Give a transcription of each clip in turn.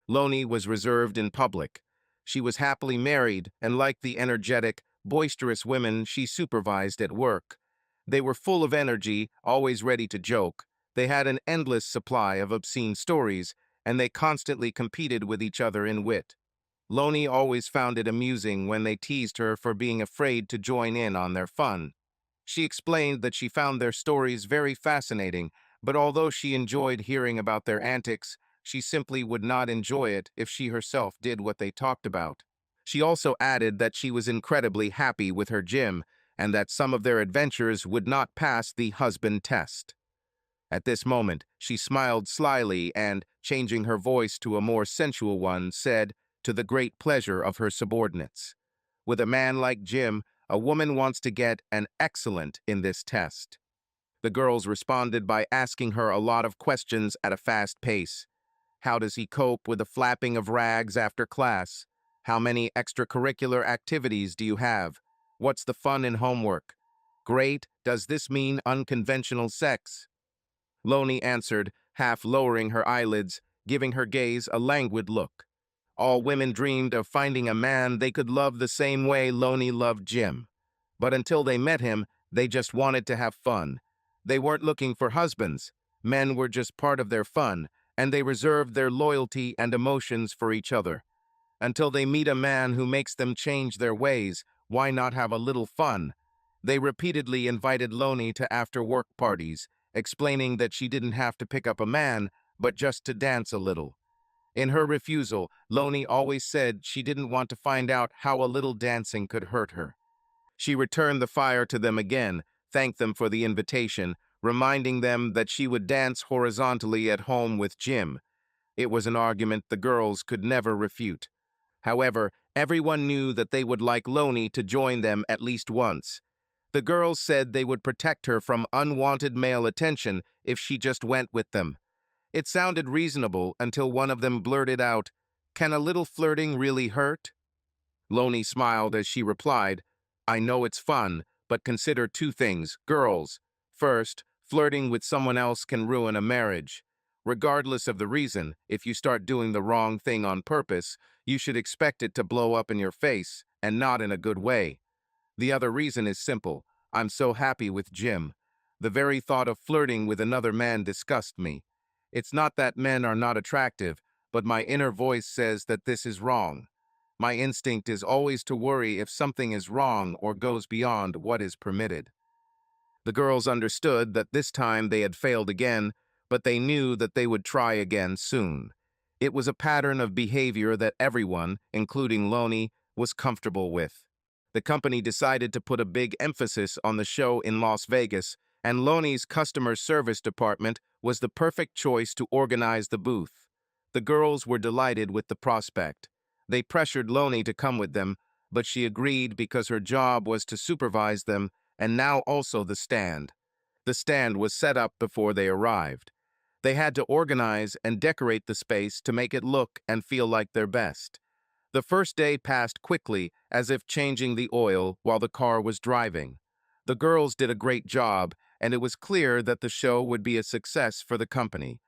Loney was reserved in public. She was happily married and liked the energetic, boisterous women she supervised at work. They were full of energy, always ready to joke. They had an endless supply of obscene stories, and they constantly competed with each other in wit. Loney always found it amusing when they teased her for being afraid to join in on their fun. She explained that she found their stories very fascinating, but although she enjoyed hearing about their antics, she simply would not enjoy it if she herself did what they talked about. She also added that she was incredibly happy with her Jim, and that some of their adventures would not pass the husband test. At this moment, she smiled slyly and, changing her voice to a more sensual one, said, to the great pleasure of her subordinates, "With a man like Jim, a woman wants to get an excellent in this test." The girls responded by asking her a lot of questions at a fast pace. How does he cope with the flapping of rags after class? How many extracurricular activities do you have? What's the fun in homework? Great, does this mean unconventional sex? Loney answered, half lowering her eyelids, giving her gaze a languid look. All women dreamed of finding a man they could love the same way Loney loved Jim. But until they met him, they just wanted to have fun. They weren't looking for husbands. Men were just part of their fun, and they reserved their loyalty and emotions for each other. Until they meet a man who makes them change their ways, why not have a little fun? They repeatedly invited Loney to after-work parties, explaining that she didn't have to pick up a man, but just to dance a little. In her refusal, Loney always said she didn't want to find out how a little dancing could hurt her. She returned the fire to them again, thanked them for the invitation, reminding them that she would dance horizontally at home with Jim. It was an argument the girls could never refute. However, everyone knew that they would like Loney to join them at least once. The girls said they would protect her from unwanted male attention if she just went with them. It sounded reasonable until one of them blurted out, "Can a little flirting really hurt?" Loney smiled as she replied, "I know it's fun, but consider two things, girls. First, flirting with someone else can ruin a marriage. Regardless of the reason, if you start doing the wrong thing on purpose, you should expect it to blow up in your face, and not in a good way. The other reason is simple. I'm so happy with Jim. The very thought of flirting with another man disgusts me. It's not that men are not attractive, but my inner voice says that this is wrong. My instinct is always to worry if something is wrong or goes beyond what is permitted." The girls understood that this time they had failed again, but they knew that they would try again soon. It was a pattern of behavior that everyone, including Loney, was comfortable with. The company decided to put a big emphasis on the show in Las Vegas, and Loney's customer service department was the perfect choice to organize the booth. The girls were delighted with the prospect. They pressured Loney to come with them, but she agreed because her job was to supervise them, and now also the stand. The stand was set up before they arrived. They had to organize and decorate the space to make it look and feel like their best. The first day passed quickly, as if changing the oil while the car was driving. The girls did a great job, and it was clear that the show would be a success for the company.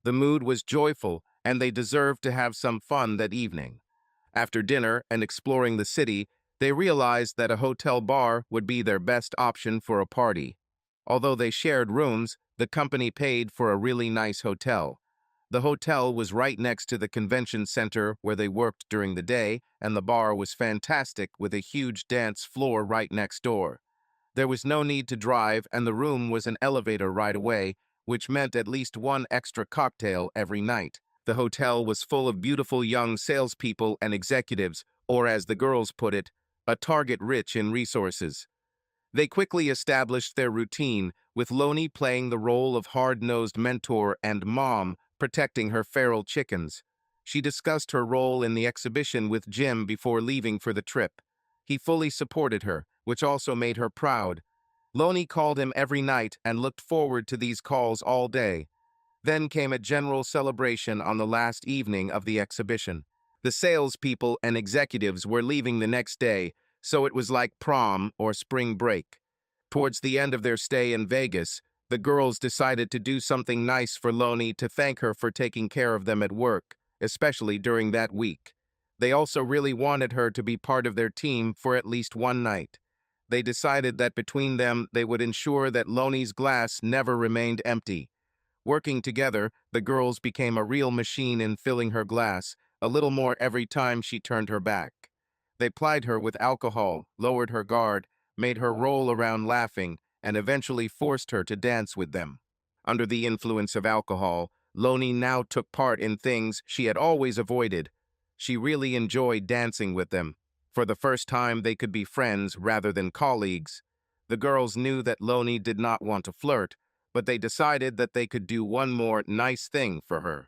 The mood was joyful, and they deserved to have some fun that evening. After dinner and exploring the city, they realized that a hotel bar would be their best option for a party. Although they shared rooms, the company paid for a really nice hotel. The hotel was right next to the convention center where they worked during the day, and the bar was fantastic with a huge dance floor right next door. There was no need to drive, and the room was an elevator right away, which meant at least one extra cocktail every night. The hotel was full of beautiful young salespeople and executives, or as the girls put it, a target rich in resources. They quickly established their routine, with Loney playing the role of hard-nosed mentor and mom, protecting her feral chickens. She discussed her role in the exhibition with Jim before leaving for the trip. He fully supported her, which also made her proud. Loney called him every night and looked forward to these calls all day. Then came a general celebration on the last evening of the exhibition. The salespeople and executives were leaving the next day, so it was like prom or spring break. Towards the end of their stay in Vegas, the girls decided to do something nice for Loney to thank her for taking care of them at work. especially during that week. They also really wanted her to be part of their team for at least one night. They decided that between them they would ensure that Loney's glass never remained empty. Working together, the girls became a real machine in filling her glass, a little more every time she turned her back. They plied her with alcohol, lowered her guard, made her roll around laughing, and eventually forced her to dance with them. Under the influence of alcohol, Loney now took part in things she had always avoided. She really enjoyed dancing with them. For the first time, they could be friends rather than colleagues. The girls knew that Loney did not want to flirt, but they decided that they could do one more nice thing for her.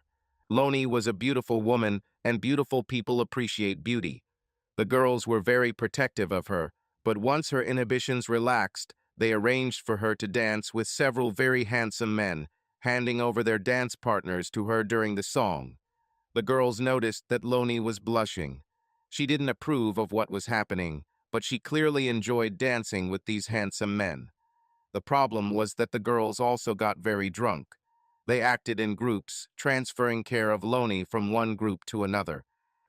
Loney was a beautiful woman, and beautiful people appreciate beauty. The girls were very protective of her, but once her inhibitions relaxed, they arranged for her to dance with several very handsome men, handing over their dance partners to her during the song. The girls noticed that Loney was blushing. She didn't approve of what was happening, but she clearly enjoyed dancing with these handsome men. The problem was that the girls also got very drunk. They acted in groups, transferring care of Loney from one group to another.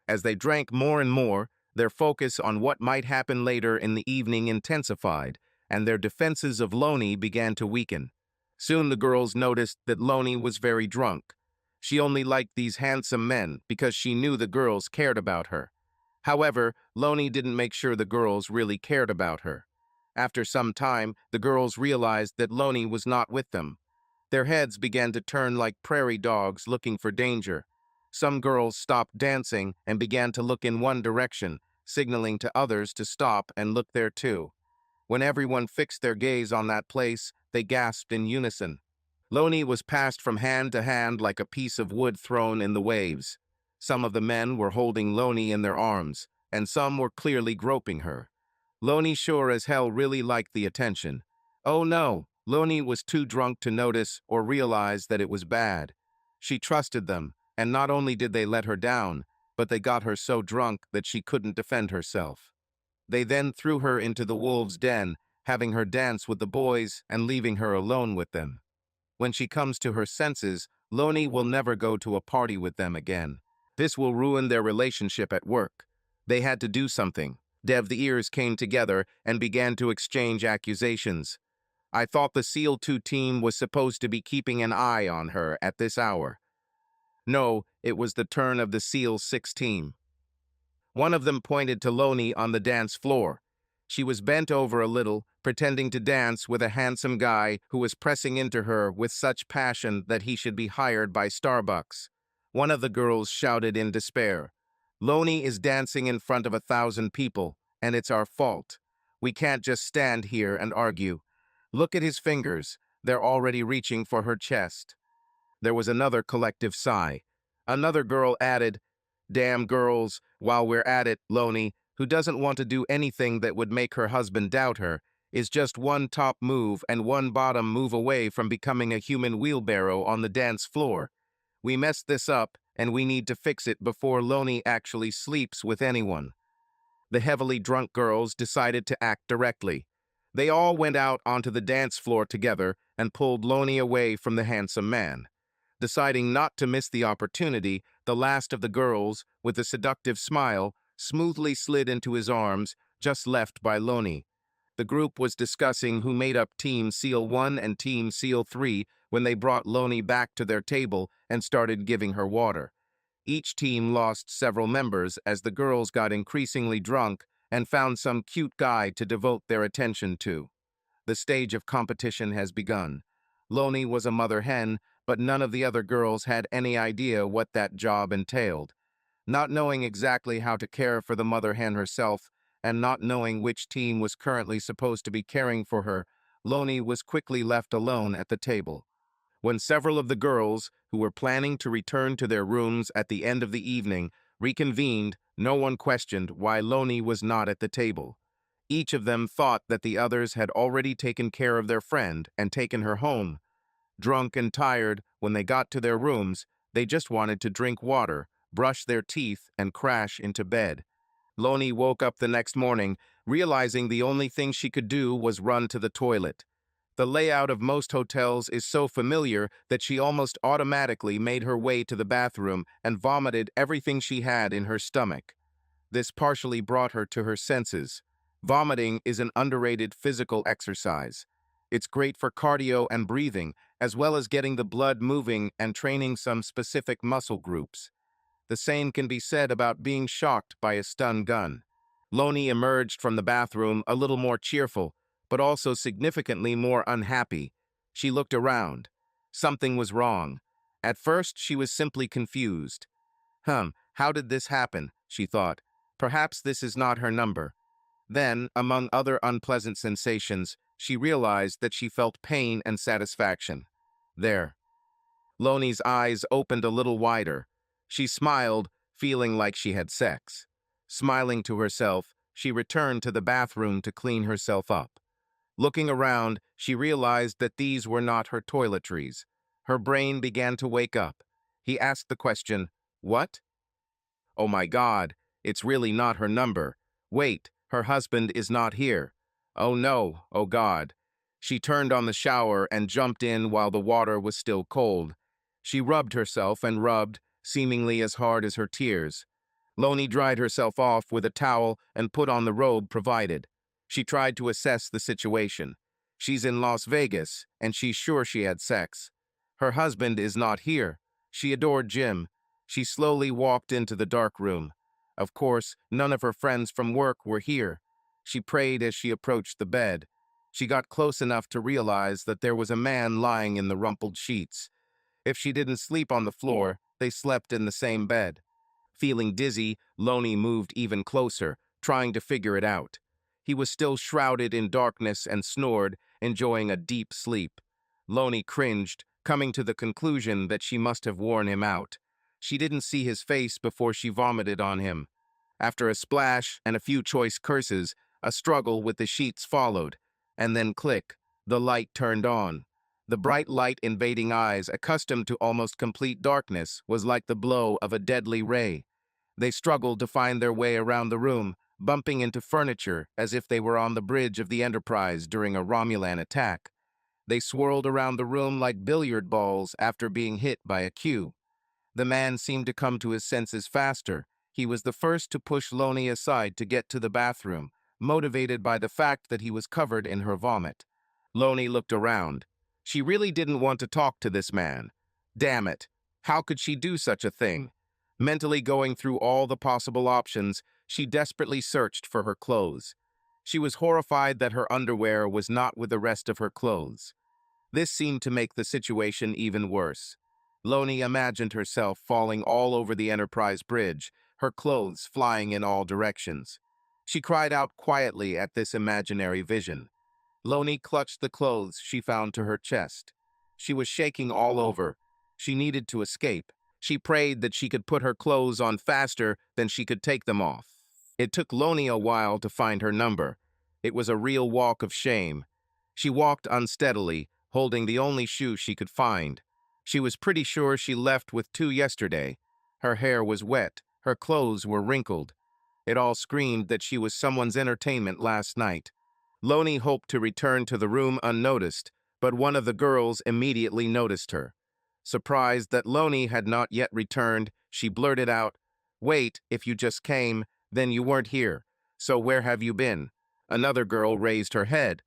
As they drank more and more, their focus on what might happen later in the evening intensified, and their defenses of Loney began to weaken. Soon the girls noticed that Loney was very drunk. She only liked these handsome men because she knew the girls cared about her. However, Loney didn't make sure the girls really cared about her. After some time, the girls realized that Loney was not with them. Their heads began to turn like prairie dogs looking for danger. Some girls stopped dancing and began to look in one direction, signaling to others to stop and look there too. When everyone fixed their gaze on that place, they gasped in unison. Loney was passed from hand to hand like a piece of wood thrown in the waves. Some of the men were holding Loney in their arms, and some were clearly groping her. Loney sure as hell really liked the attention. Oh no, Loney was too drunk to notice or realize that it was bad. She trusted them, and not only did they let her down, but they got her so drunk that she couldn't defend herself. They then threw her into the wolves' den, having her dance with the boys and leaving her alone with them. When she comes to her senses, Loney will never go to a party with them again. This will ruin their relationship at work. They had to do something. The ears came together and began to exchange accusations. I thought the SEAL 2 team was supposed to be keeping an eye on her at this hour. No, it was the turn of the SEAL 6 team. One of them pointed to Loney on the dance floor. She was bent over a little, pretending to dance with a handsome guy who was pressing into her with such passion that he should be hired by Starbucks. One of the girls shouted in despair, "Loney is dancing in front of 1,000 people, and it's our fault. We can't just stand here and argue. Look at his fingers. They're already reaching for her chest." There was another collective sigh. Another girl added, "Damn girls, while we're at it, Loney, who doesn't want to do anything that would make her husband doubt her, is just one top move and one bottom move away from becoming a human wheelbarrow on the dance floor. We messed this up, and we need to fix it before Loney actually sleeps with anyone." The heavily drunk girls decided to act directly. They all went out onto the dance floor together and pulled Loney away from the handsome man. Deciding not to miss the opportunity, the last of the girls, with a seductive smile, smoothly slid into his arms, just left by Loney. The group was discussing who made up Team SEAL 1 and Team SEAL 3 when they brought Loney back to their table and started giving her water. Each team lost several members as the girls got increasingly drunk and found some cute guy to devote their attention to. The stage of competition has begun. Loney was a mother hen, but none of the other girls had any idea what that job entailed. Not knowing exactly how to care for the mother hen herself, and not knowing which team was currently supposed to be caring for her, Loney was quickly left alone at the table. When several of the girls, who were planning to return to their rooms at the end of the evening, reconvened, no one questioned why Loney was not at the table. Each of them thought that the others had already taken care of their friend and taken her home. Drunk and tired, when they got to their rooms, they just wanted to drink water, brush their teeth, and crash into bed. Loney woke up the next morning, realizing the only thing she could do was run to the toilet. The layout of most hotels is so familiar that she almost automatically made her way to the bathroom and vomited everything she had in her stomach. This partially brought her to her senses. Vomiting is an underrated physical exercise. It's great for cardio and breathing, as well as getting the blood moving and training some specific muscle groups. The same can be said about being shocked by a stun gun. Loney emerged from the bathroom a little more cheerful, but also significantly more unhappy. She looked around. Something was wrong. At first, she was simply confused. How did this happen? She thought. Perhaps this is not her number. Then, among other unpleasant sensations, she realized that she felt pain and satisfaction. There. Loney's eyes opened a little wider. She smiled, feeling like she had sex. Smiling to herself, she returned to the bathroom to clean herself up. Looking around, she realized that these were not her toiletries. Her brain began to wake up. He asked the question, "What? Oh my God, it's really not her number. Wait, her husband is not here. Oh no, oh God." She turned on the shower and jumped in while the water was still cold. She rubbed herself and rubbed, seemingly as hard as her tears. Loney dried herself off with a towel and put on the robe provided. She tried to assess the situation. She's in Las Vegas, and she's sure she had sex. Her husband is not here. She adored Jim. She slowly walked into the dark room. Of course, none of her friends from work were here. She prayed as she approached the bed. She got close enough to realize that there was a man lying in the rumpled sheets. If she didn't sleep on the floor, they slept in the same bed. Feeling dizzy, Loney moved even closer, trying to figure it out. He was still shrouded in darkness and snored, enjoying a deep sleep. Loney cringed, coming to the conclusion that she must have worn him out. She didn't see his face before she vomited on him. After a splash and a few choice curses, a struggle with the sheets followed. And then click, the light turned on. The bright light invading eyes, accustomed to almost complete darkness, was like the blow of a deadly ray. They struggled to find their way around the room, bumping into furniture as if they were on the bridge of the Enterprise during a Romulan attack. They swirled around the room like billiard balls after being hit by a cue. The man seemed to come to his senses faster. He was the first to push Loney aside to get to the bathroom, motivated by the fact that he was covered in her vomit. Loney looked around. She really didn't want to talk to this man. Damn it. How could she do such a thing? Mentally going through all the possible options, she desperately searched for her clothes. She was horrified that her underwear was not with the rest of her clothes. This seemed to make the situation even worse. Loney imagined herself falling all over the Enterprise bridge, her clothes flying in all directions. She cried out quietly at this imaginary vision. Loney clutched the clothes she found to her chest. She was shaking all over. She needed to escape. She prayed that she could put her clothes on faster than she could take them off. It took Loney a while to find her number. It was a real walk of shame. She walked unsteadily, holding the only shoe she could find. She was pretty sure she left with two yesterday. Her hair was wet. Her clothes were wrinkled. It all screamed that she was someone's entertainment last night. Loney hoped to return to the room unnoticed, but one of the girls immediately noticed her. Surprised that Loney had not yet returned, she blurted out, "Wait, if you just came, then you weren't here. So where have you been?" Another girl raised her head.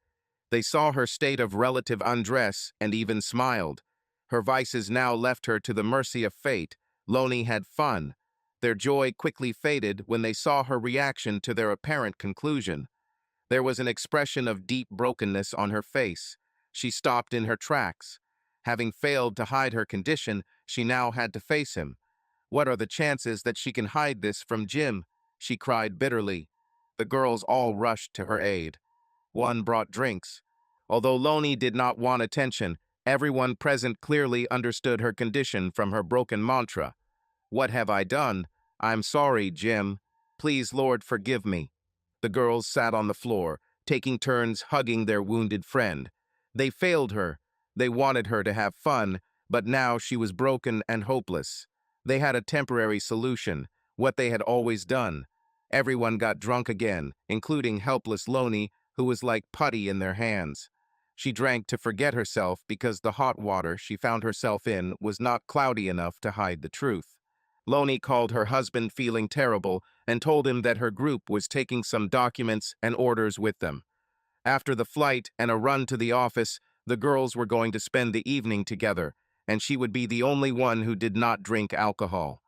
They saw her state of relative undress and even smiled. Her vices now left her to the mercy of fate. Loney had fun. Their joy quickly faded when they saw her reaction to their apparent conclusion. There was an expression of deep brokenness on her face. She stopped in her tracks. Having failed to hide her condition, she now had to face him. What are the chances that she can hide this from Jim? She cried bitterly. The girls all rushed to her aid. One brought drinks. Although Loney did not want attention, everyone present clearly understood her condition from her broken mantra. "What have I done? I'm sorry, Jim. Please, Lord, forgive me." The girls sat on the floor, taking turns hugging their wounded friend. They failed her. They wanted her to have fun, but now she was broken and hopeless. They had a temporary solution, what they had always done. Everyone got drunk again, including helpless Loney, who was like putty in their hands. She drank to forget herself because the hot water she found herself in was not cloudy enough to hide the truth. Loney called her husband feeling terrible and told him that her group was taking some documents and orders with them. After the flight and a run to the office, the girls were going to spend the evening together, and she would be the only one who did not drink alcohol.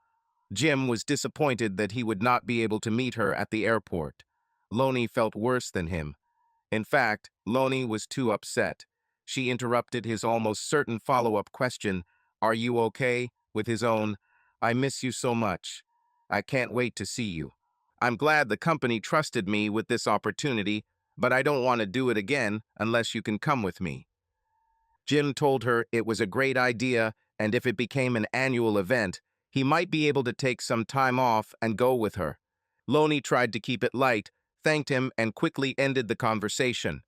Jim was disappointed that he would not be able to meet her at the airport. Loney felt worse than him. In fact, Loney was too upset. She interrupted his almost certain follow-up question, "Are you okay?" with his own, "I miss you so much. I can't wait to see you. I'm glad the company trusted me with this opportunity, but I don't want to do it again unless you can come with me." Jim told her it was a great idea, and if it became an annual event, he might be able to take some time off and go with her. Loney tried to keep it light, thanked him, and quickly ended the conversation.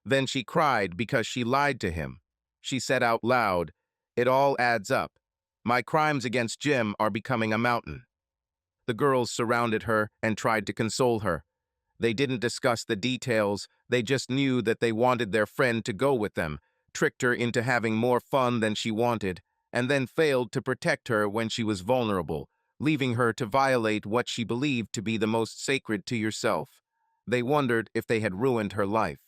Then she cried because she lied to him. She said out loud, "It all adds up. My crimes against Jim are becoming a mountain." The girls surrounded her and tried to console her. They didn't discuss the details, they just knew that they wanted their friend to go with them, tricked her into having more fun than she wanted, and then failed to protect her when she was vulnerable, leaving her to violate what she believed to be the most sacred to yourself. They wondered if they had ruined her life.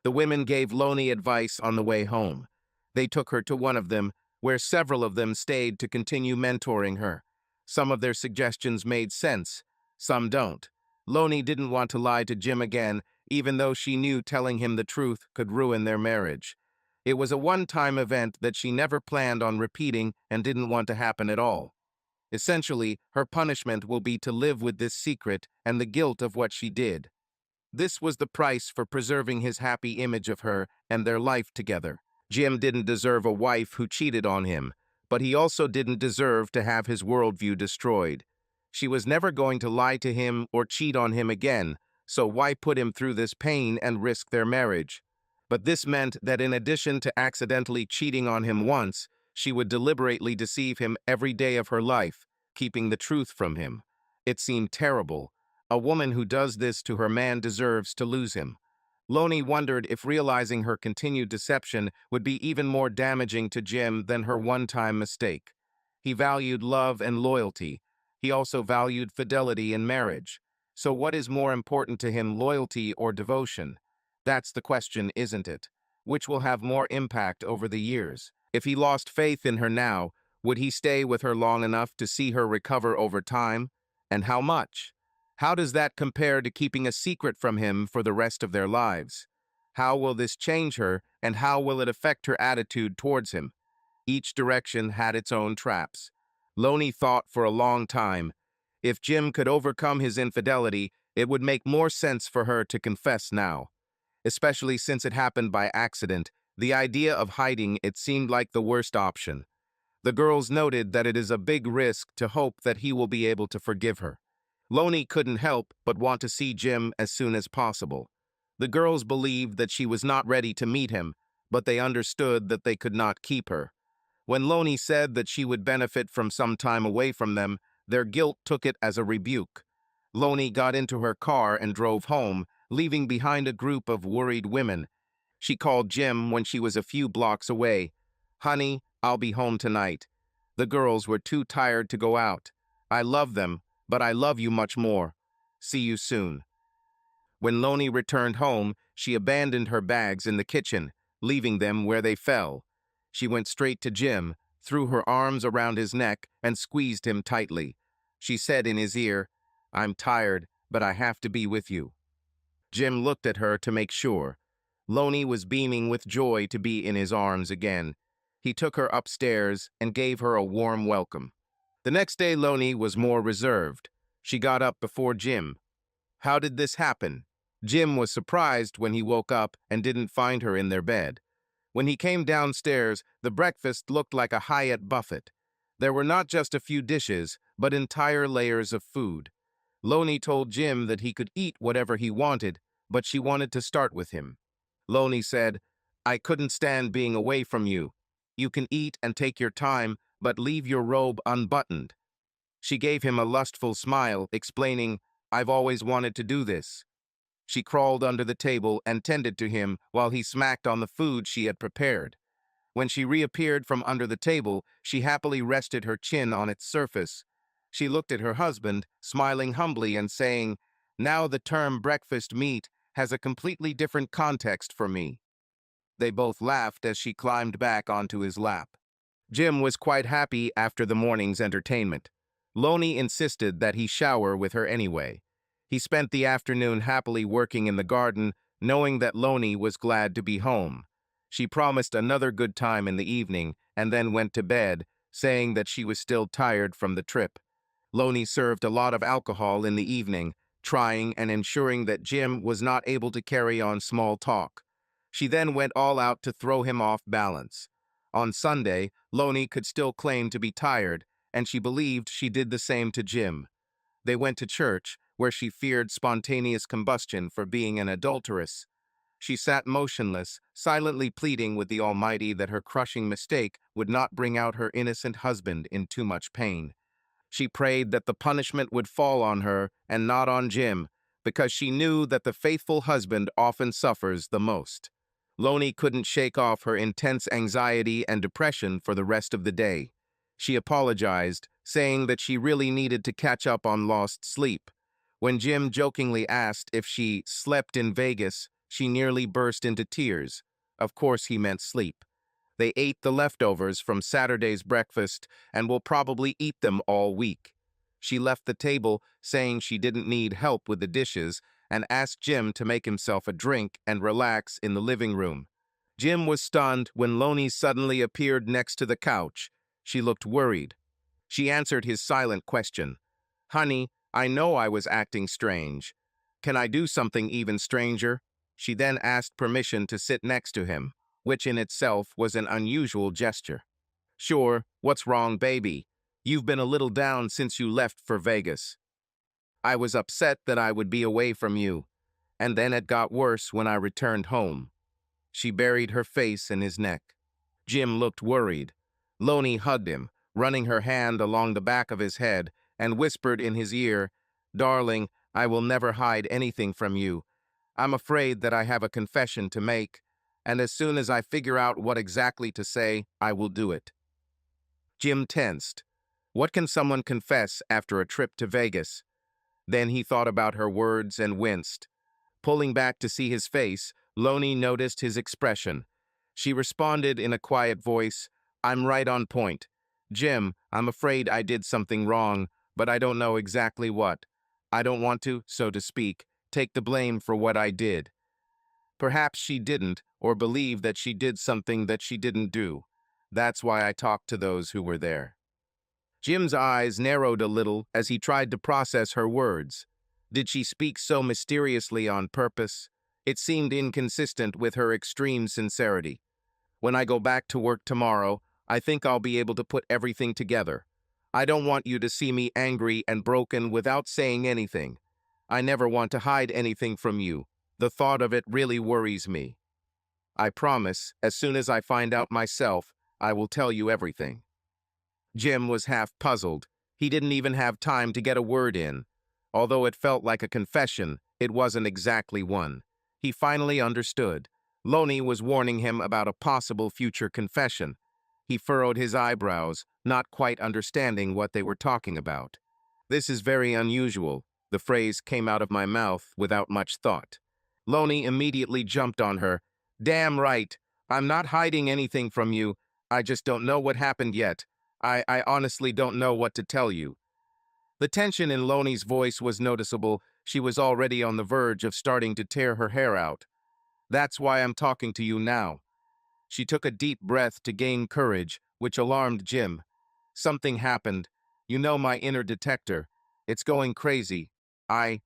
The women gave Loney advice on the way home. They took her to one of them, where several of them stayed to continue mentoring her. Some of their suggestions made sense, some don't. Loney didn't want to lie to Jim again, even though she knew telling him the truth could ruin their marriage. It was a one-time event that she never planned on repeating and didn't want to happen at all. Essentially, her punishment will be to live with this secret and the guilt of what she did. This was the price for preserving his happy image of her and their life together. Jim didn't deserve a wife who cheated on him, but he also didn't deserve to have his worldview destroyed. She was never going to lie to him or cheat on him again, so why put him through this pain and risk their marriage? But this meant that in addition to accidentally cheating on him once, she would deliberately deceive him every day of her life, keeping the truth from him. It seemed terrible. A woman who does this to her man deserves to lose him. Loney wondered if realizing her continued deception would be even more damaging to Jim than her one-time mistake. He valued love and loyalty. He also valued fidelity in marriage. So what is more important to him, loyalty or devotion? That's the question, isn't it? Which will have more impact over the years? If he lost faith in her now, would he stay with her long enough to see her recover over time? And how much? How does that compare to keeping a secret from him for the rest of their lives? How will this change her, and how will it affect her attitude towards him? Each direction had its own traps. Loney thought for a long time. If Jim could overcome his infidelity, it would make more sense for her to confess now. Especially since it happened by accident, the idea of hiding it seemed like the worst option. The girls noted that it is a big risk to hope that he will be able to forgive her. Loney couldn't help but want to see Jim as soon as possible. The girls believed that she was not ready to meet him, but they understood that they could not keep her. When Loney said that she would benefit from some time away from them, their guilt took it as a rebuke. Loney got into her car and drove home, leaving behind a group of worried women. She called Jim when she was a few blocks away. "Honey, I'll be home tonight." The girls were too tired to go out. "I love them, but I love you much more. See you soon." When Loney returned home, she abandoned her bags in the kitchen, leaving them where they fell. She went straight to Jim, threw her arms around his neck, and squeezed him tightly. She said in his ear, "I'm tired, but I have to be with you." Jim looked at her to make sure. Loney was beaming with joy to be in his arms again. He took her upstairs and gave her a warm welcome. The next day, Loney was more reserved. She got up before Jim. "How did this happen?" Jim was surprised when he woke up and didn't find her in their bed. When he came downstairs, the breakfast looked like a Hyatt buffet. There were not just a few dishes, but entire layers of food. Loney told Jim that he could eat whatever he wanted, but she wanted to start with him. Loney said, "I couldn't stand being away from you. You can eat and take your time, but leave your robe unbuttoned." She gave him a lustful smile, explaining, "I've always wanted to do this." She crawled under the table and tended to him while he smacked on the food she had prepared. When she reappeared from under the table, she happily rested her chin on its surface. She looked at her husband, smiling humbly and saying, "Now the term breakfast meat has a completely different context for me." They both laughed as she climbed back onto his lap. Jim was quite happy after the morning's entertainment. Loney insisted that he shower with her anyway. He spent the afternoon happily working in the garden, knowing that Loney was glad to be home. She promised another good time in the evening and then went to bed, saying that she was still tired from the trip. Loney served a lot of alcohol in the evening, trying and ensuring that Jim was not able to carry on small talk. She then went all out to throw him off balance. On Sunday, Loney could still claim to be tired, and she believed she did the same to Jim. They went to church, where she feared spontaneous combustion for being an adulteress. She sat motionless, silently pleading with the Almighty that her crushing mistake would not bring out her innocent husband in too much pain. She prayed that the punishment would fall on her and not on Jim, because she knew that the faithful husband often suffers the most. Loney couldn't shake off her intense anxiety and depression for the rest of the day. She apologized, saying that she really needed to catch up on lost sleep. When Jim jokingly asked if she slept in Vegas, she nearly burst into tears. Of course he meant sleep. They ate the leftovers from Saturday's breakfast and will probably eat them all week. She left the table saying she didn't need help with the dishes and asked Jim to make himself a drink and relax in the living room. Jim was stunned when Loney suddenly appeared next to the couch. She looked worried. She answered his silent question. "Honey, I know I was acting strange. Can I do something even stranger?" She then asked permission to sit next to him, which in itself was an unusual gesture. "Sure, what's wrong, baby? You've been a little down since you left for Vegas." "I was upset that I would be away from you, and then it got worse when I returned home." She buried her face in his neck. Jim looked worried. Loney hugged him, running her hand along the back of his head, and whispered in his ear, "Darling, I will never hide anything from you. I'm afraid that I have a confession to make, and as soon as I figure out what exactly to say, I will do it." Jim tensed. What can someone confess after a trip to Vegas? Then he thought about her words and winced. Pulling back to see his face, Loney noticed his expression. She responded in a quiet voice, "I'm right on point. Jim, I'm afraid I did something wrong, but I don't know exactly what. I don't want to, so to speak, take the blame for what I did." Perhaps she didn't, or believed that she did something that she didn't do. That's why I talked to those who were there. Jim's eyes narrowed a little as he tried to process her words. Did she speak so mysteriously on purpose? It seemed inconsistent with her extreme sincerity. "When I go back to work tomorrow, I think I'll be able to put everything together. I don't want you to see me angry and broken without saying anything. I never want to hide anything from you. The thought of it really worries me. I promise, as soon as I find out myself, I will tell you everything." Jim was half puzzled. He didn't even have time to get a word in. Although it felt like a confession, it wasn't exactly one. He finally understood. Loney was warning him about a possible future confession. He furrowed his eyebrows, not quite understanding what they were talking about. "This is very unusual." The phrase came out of my mouth without much thought. Loney immediately jumped on her. "Damn right. I'm not hiding anything from you. I just don't know what happened yet. I honestly don't know what to tell you." The tension in Loney's voice was noticeable. She was already on the verge of starting to tear her hair out. "That's why I'm talking to you now." She took a deep breath to gain courage, which alarmed Jim. "Something happened. You know my inner detector. It's going crazy. I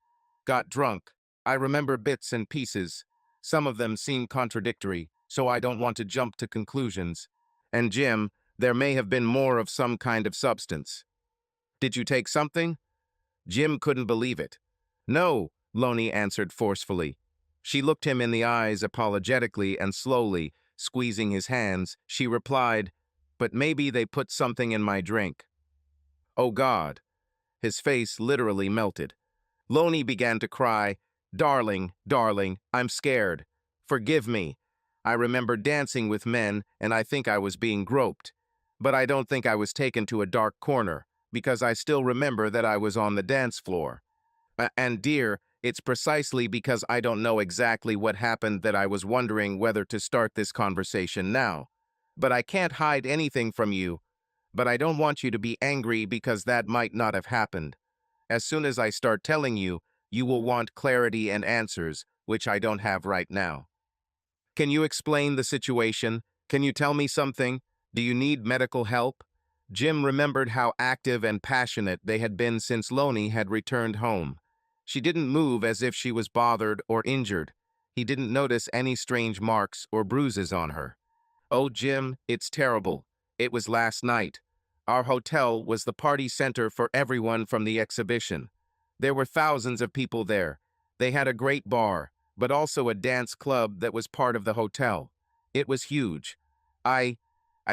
got drunk. I remember bits and pieces. Some of them seem contradictory, so I don't want to jump to conclusions. And Jim, there may have been more of some kind of substance." "Did you take something?" Jim couldn't believe it. "No," Loney answered forcefully. She looked him in the eyes apologetically and slowly, squeezing his hands, she replied, "But maybe they put something in my drink." "Oh God." His face literally melted. Loney began to cry. Darling, darling, I'm scared. Forgive me. I remember dancing with men, and I think I was being groped. But I don't think I was taken to a dark corner, because I still remember that I was on the dance floor. And dear, it's precisely because I don't know exactly what happened that I was wondering whether to start this conversation now. But I can't hide anything from you. But I don't want you to be angry because that might not have happened. As soon as I start telling you, you will want clarity and answers, which I don't have right now. Can you explain the situation? Can you tell me something? Do you need medical help? Jim remembered how active and passionate they had been since Lonnie had returned home. She didn't move as if she was bothered or injured. He didn't notice any strange marks or bruises on her. Oh, Jim, it's terrible. It was last night. Our hotel was the party center for everyone from the exhibition. There were thousands of people there. They had a great bar, but also a dance club that was part of the hotel. It was huge. I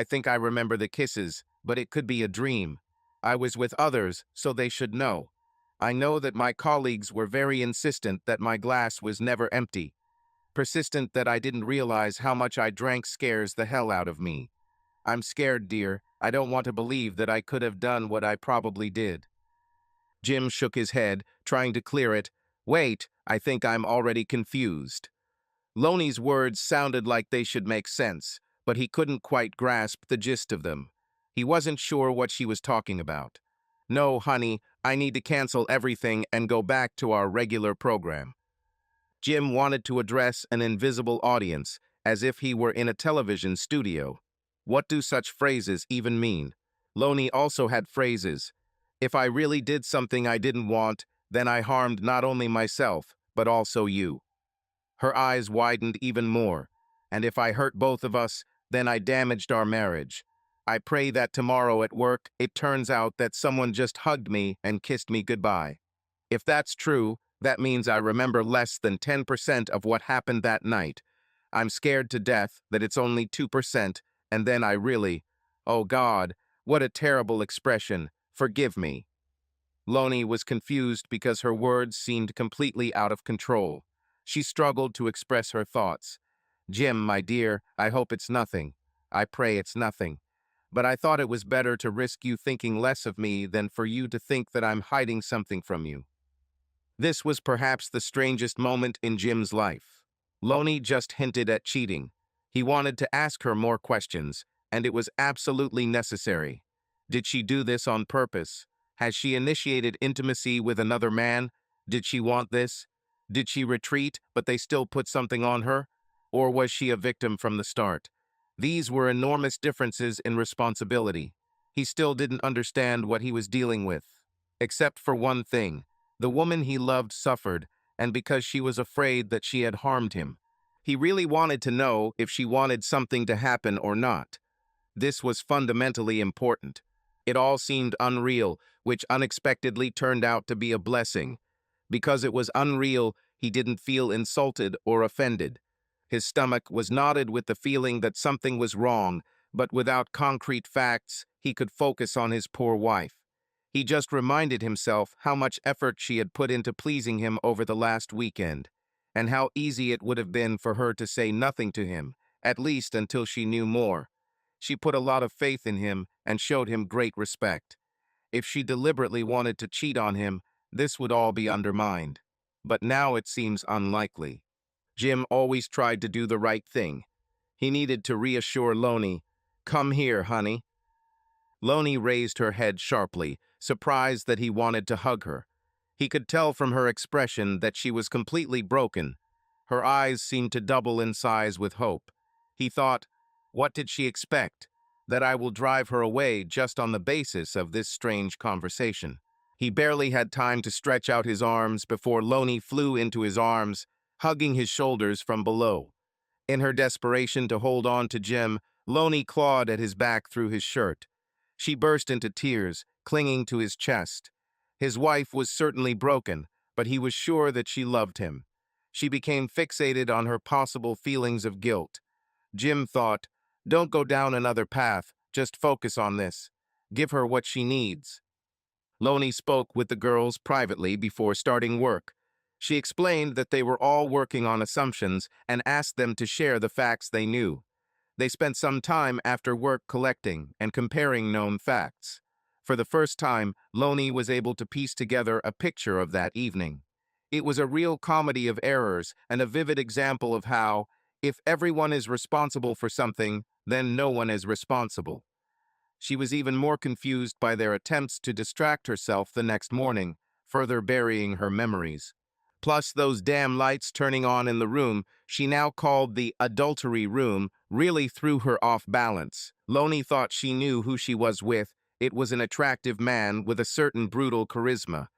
think I remember the kisses, but it could be a dream. I was with others, so they should know. I know that my colleagues were very insistent that my glass was never empty. Persistent that I didn't realize how much I drank scares the hell out of me. I'm scared, dear. I don't want to believe that I could have done what I probably did. Jim shook his head, trying to clear it. Wait, I think I'm already confused. Lonnie's words sounded like they should make sense, but he couldn't quite grasp the gist of them. He wasn't sure what she was talking about. No, honey, I need to cancel everything and go back to our regular program. Jim wanted to address an invisible audience, as if he were in a television studio. What do such phrases even mean? Lonnie also had phrases. If I really did something I didn't want, then I harmed not only myself, but also you. Her eyes widened even more. And if I hurt both of us, then I damaged our marriage. I pray that tomorrow at work, it turns out that someone just hugged me and kissed me goodbye. If that's true, that means I remember less than 10% of what happened that night. I'm scared to death that it's only 2%, and then I really... Oh God, what a terrible expression. Forgive me. Lonnie was confused because her words seemed completely out of control. She struggled to express her thoughts. Jim, my dear, I hope it's nothing. I pray it's nothing. But I thought it was better to risk you thinking less of me than for you to think that I'm hiding something from you. This was perhaps the strangest moment in Jim's life. Lonnie just hinted at cheating. He wanted to ask her more questions, and it was absolutely necessary. Did she do this on purpose? Has she initiated intimacy with another man? Did she want this? Did she retreat, but they still put something on her? Or was she a victim from the start? These were enormous differences in responsibility. He still didn't understand what he was dealing with. Except for one thing. The woman he loved suffered, and because she was afraid that she had harmed him. He really wanted to know if she wanted something to happen or not. This was fundamentally important. It all seemed unreal, which unexpectedly turned out to be a blessing. Because it was unreal, he didn't feel insulted or offended. His stomach was knotted with the feeling that something was wrong, but without concrete facts, he could focus on his poor wife. He just reminded himself how much effort she had put into pleasing him over the last weekend, and how easy it would have been for her to say nothing to him, at least until she knew more. She put a lot of faith in him and showed him great respect. If she deliberately wanted to cheat on him, this would all be undermined. But now it seems unlikely. Jim always tried to do the right thing. He needed to reassure Lonnie, "Come here, honey." Lonnie raised her head sharply, surprised that he wanted to hug her. He could tell from her expression that she was completely broken. Her eyes seemed to double in size with hope. He thought, what did she expect? That I will drive her away just on the basis of this strange conversation. He barely had time to stretch out his arms before Lonnie flew into his arms, hugging his shoulders from below. In her desperation to hold on to Jim, Lonnie clawed at his back through his shirt. She burst into tears, clinging to his chest. His wife was certainly broken, but he was sure that she loved him. She became fixated on her possible feelings of guilt. Jim thought, don't go down another path, just focus on this. Give her what she needs. Lonnie spoke with the girls privately before starting work. She explained that they were all working on assumptions and asked them to share the facts they knew. They spent some time after work collecting and comparing known facts. For the first time, Loney was able to piece together a picture of that evening. It was a real comedy of errors and a vivid example of how, if everyone is responsible for something, then no one is responsible. She was even more confused by their attempts to distract herself the next morning, further burying her memories. Plus, those damn lights turning on in the room she now called the adultery room really threw her off balance. Loney thought she knew who she was with. It was an attractive man with a certain brutal charisma.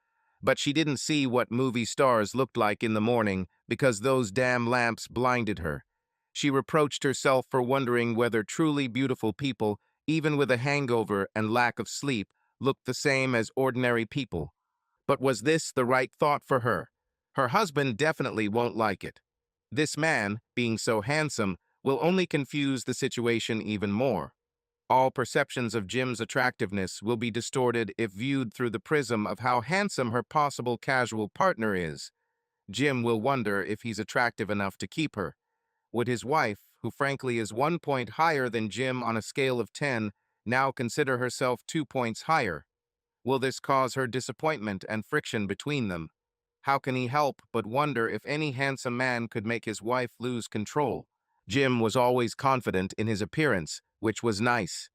But she didn't see what movie stars looked like in the morning because those damn lamps blinded her. She reproached herself for wondering whether truly beautiful people, even with a hangover and lack of sleep, looked the same as ordinary people. But was this the right thought for her? Her husband definitely won't like it. This man, being so handsome, will only confuse the situation even more. All perceptions of Jim's attractiveness will be distorted if viewed through the prism of how handsome her possible casual partner is. Jim will wonder if he's attractive enough to keep her. Would his wife, who frankly is 1 point higher than Jim on a scale of 10, now consider herself 2 points higher? Will this cause her disappointment and friction between them? How can he help but wonder if any handsome man could make his wife lose control? Jim was always confident in his appearance, which was nice.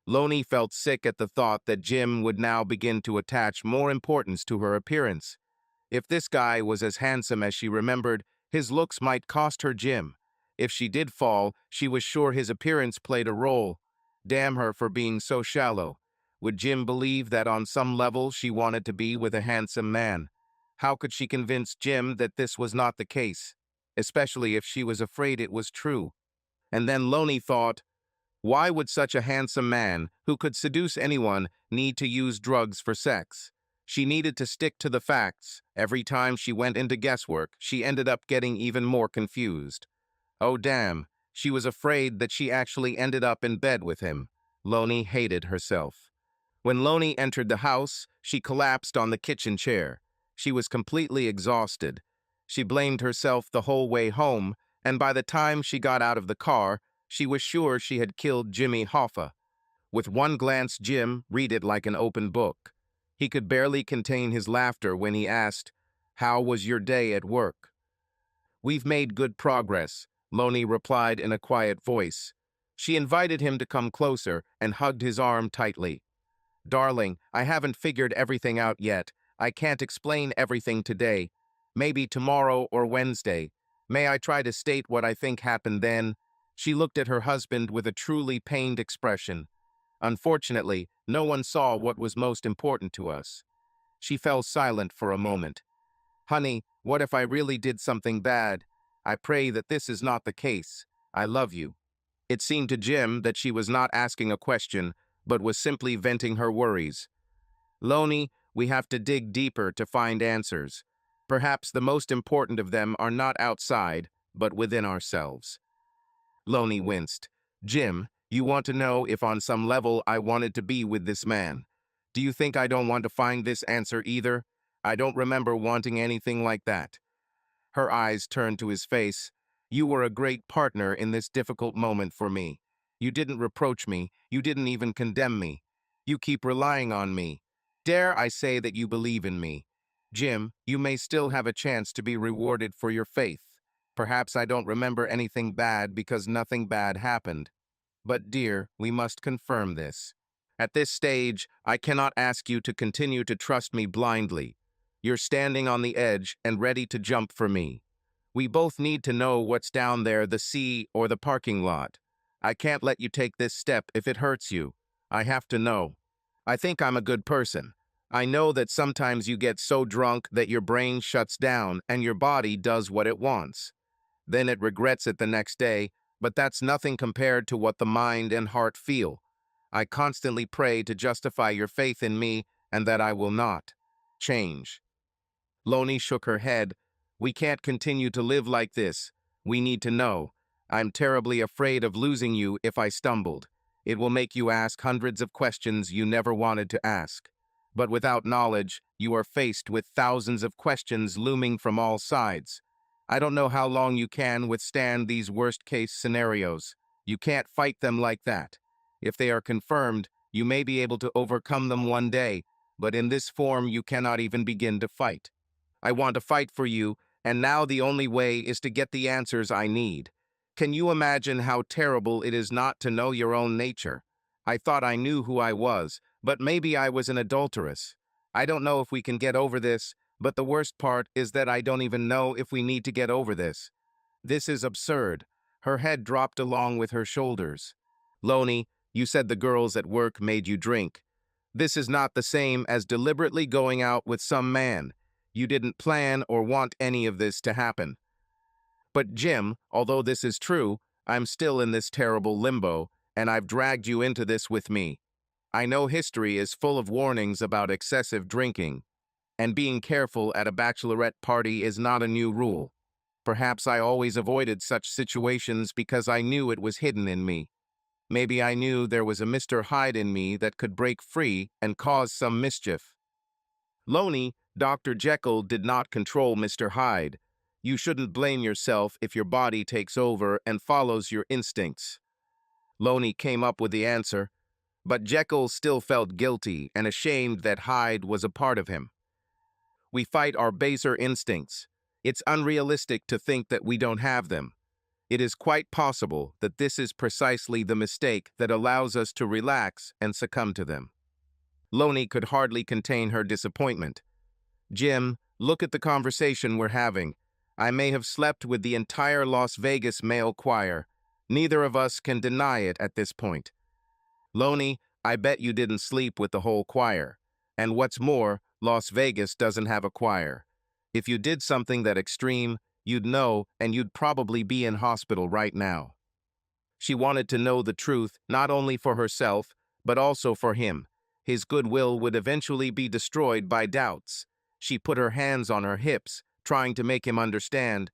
Loney felt sick at the thought that Jim would now begin to attach more importance to her appearance. If this guy was as handsome as she remembered, his looks might cost her Jim. If she did fall, she was sure his appearance played a role. Damn her for being so shallow. Would Jim believe that on some level she wanted to be with a handsome man? How could she convince Jim that this was not the case, especially if she was afraid it was true? And then Loney thought, why would such a handsome man, who could seduce anyone, need to use drugs for sex? She needed to stick to the facts. Every time she went into guesswork, she ended up getting even more confused. Oh damn, she was afraid that she actually ended up in bed with him. Loney hated herself. When Loney entered the house, she collapsed on the kitchen chair. She was completely exhausted. She blamed herself the whole way home, and by the time she got out of the car, she was sure she had killed Jimmy Hoffa. With one glance, Jim read it like an open book. He could barely contain his laughter when he asked, "How was your day at work?" "We've made good progress," Loney replied in a quiet voice. She invited him to come closer and hugged his arm tightly. "Darling, I haven't figured everything out yet. I can't explain everything today. Maybe tomorrow or Wednesday. May I try to state what I think happened then?" She looked at her husband with a truly pained expression. "Unfortunately, no one saw what was most important to us." She fell silent for a moment. "Honey, what if I really did something bad? I pray that this is not the case. I love you." It seemed to Jim that she was not asking a question, but was simply venting her worries. "Loney, we have to dig deeper to find answers. Perhaps the most important of them are not outside, but within ourselves." Loney winced. "Jim, you want to know if on some level I wanted to be with this man. Do you think I don't want to find this answer either? I don't remember wanting anything like that." Her eyes turned to his face. "You were a great partner in this difficult moment for me. You didn't reproach me. You didn't even condemn me. You keep relying on me. Dare I say that you believe in me? Jim, you may still have a chance to be rewarded for your faith. Perhaps I don't remember anything bad because nothing bad happened. But dear, we must confirm this. At this stage, I cannot ask you to continue to trust me blindly. You're standing on the edge and ready to jump for me. We both need to know what's down there, the sea or the parking lot. I can't let you take this step if it hurts you. I have to know. I think I'm a good person. I know that sometimes you get so drunk that your brain shuts down and your body does what it wants. Then it regrets it the next day, but that's nothing compared to what the mind and heart feel. I constantly pray to justify your faith in me and that I will not change." Loney shook her head. "We can't continue to live like this. We need to know. I'm terribly afraid of losing you if I stumbled. It will make you ask hundreds of questions you never wanted to ask." But without knowledge, you are faced with thousands of questions looming from all sides. I don't know how long you can withstand these worst-case scenarios. You can't fight them like that. If they are confirmed, you may be able to overcome them one day, but in this form you cannot even begin to fight. I want to fight for you, and now the only way is to get the answers I need. Can you imagine how terrible it is not to know your own nature? I thought I knew who I was, but maybe I was an adulteress. I don't know if we can get over this, but the worst part is that I don't even know if we need to get over this. This is absurd. Her head dropped along with her shoulders. Loney, you said the girls at work made you drink. This is not the same as deliberately going out with some man. You didn't plan or want any of this to happen. But Jim, although this is true, I'm still in this terrible limbo, and I've dragged you into this with me. I know history is full of warnings about excessive drinking, and being careful at a bachelorette party is not a new rule. Perhaps I always avoided such situations because I knew it was hidden in me. Maybe I knew there was a Mr. Hyde in me that could break free and cause some mischief. Loney, Dr. Jekyll did not control Mr. Hyde. You shouldn't blame yourself if your body takes over and follows your instincts. Loney came up with the answer, but Jekyll still felt guilty and ashamed that Hyde was a part of him. We fight our baser instincts. It's unrealistic to think that we don't have them. It is quite possible that this is precisely the mistake that allows us to relax and succumb to them. Loney could hardly contain her disappointment. Jim, look at the conversation we're having. I may have slept with the entire Las Vegas male choir. Neither of us can deny it at this point. Loney, I bet you didn't sleep with the whole choir. And what's more, Las Vegas doesn't have a choir. If you did something that extreme, you'd know, and you'd probably be in hospital right now. She wanted to know the truth, not only for herself, but also for him. His goodwill would eventually be destroyed by doubts. She put her hands on her hips, trying to make him understand.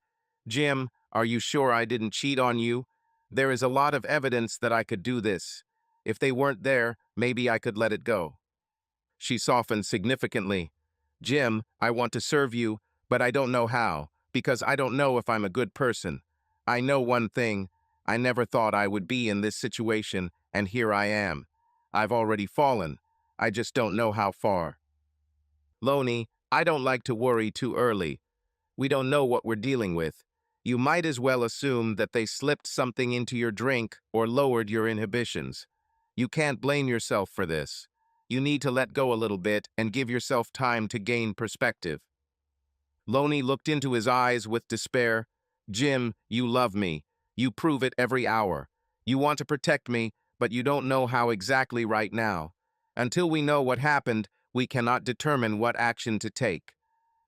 Jim, are you sure I didn't cheat on you? There is a lot of evidence that I could do this. If they weren't there, maybe I could let it go. She softened significantly. Jim, I want to serve you, but I don't know how, because I don't know if I'm a good person. I know one thing. I never thought I would be in this situation, and here I am. I've already fallen. I just don't know how far. Loney, I don't like to worry too early. We don't know what we're dealing with. You might as well assume that they slipped something into your drink or lowered your inhibitions. You can't blame yourself for this. You need to let go a little bit and give yourself time to gain perspective. Loney looked into his eyes with despair. Jim, you love me. You prove it every hour. You want to protect me, but you don't know how exactly right now. Until we know what happened, we cannot determine what action to take.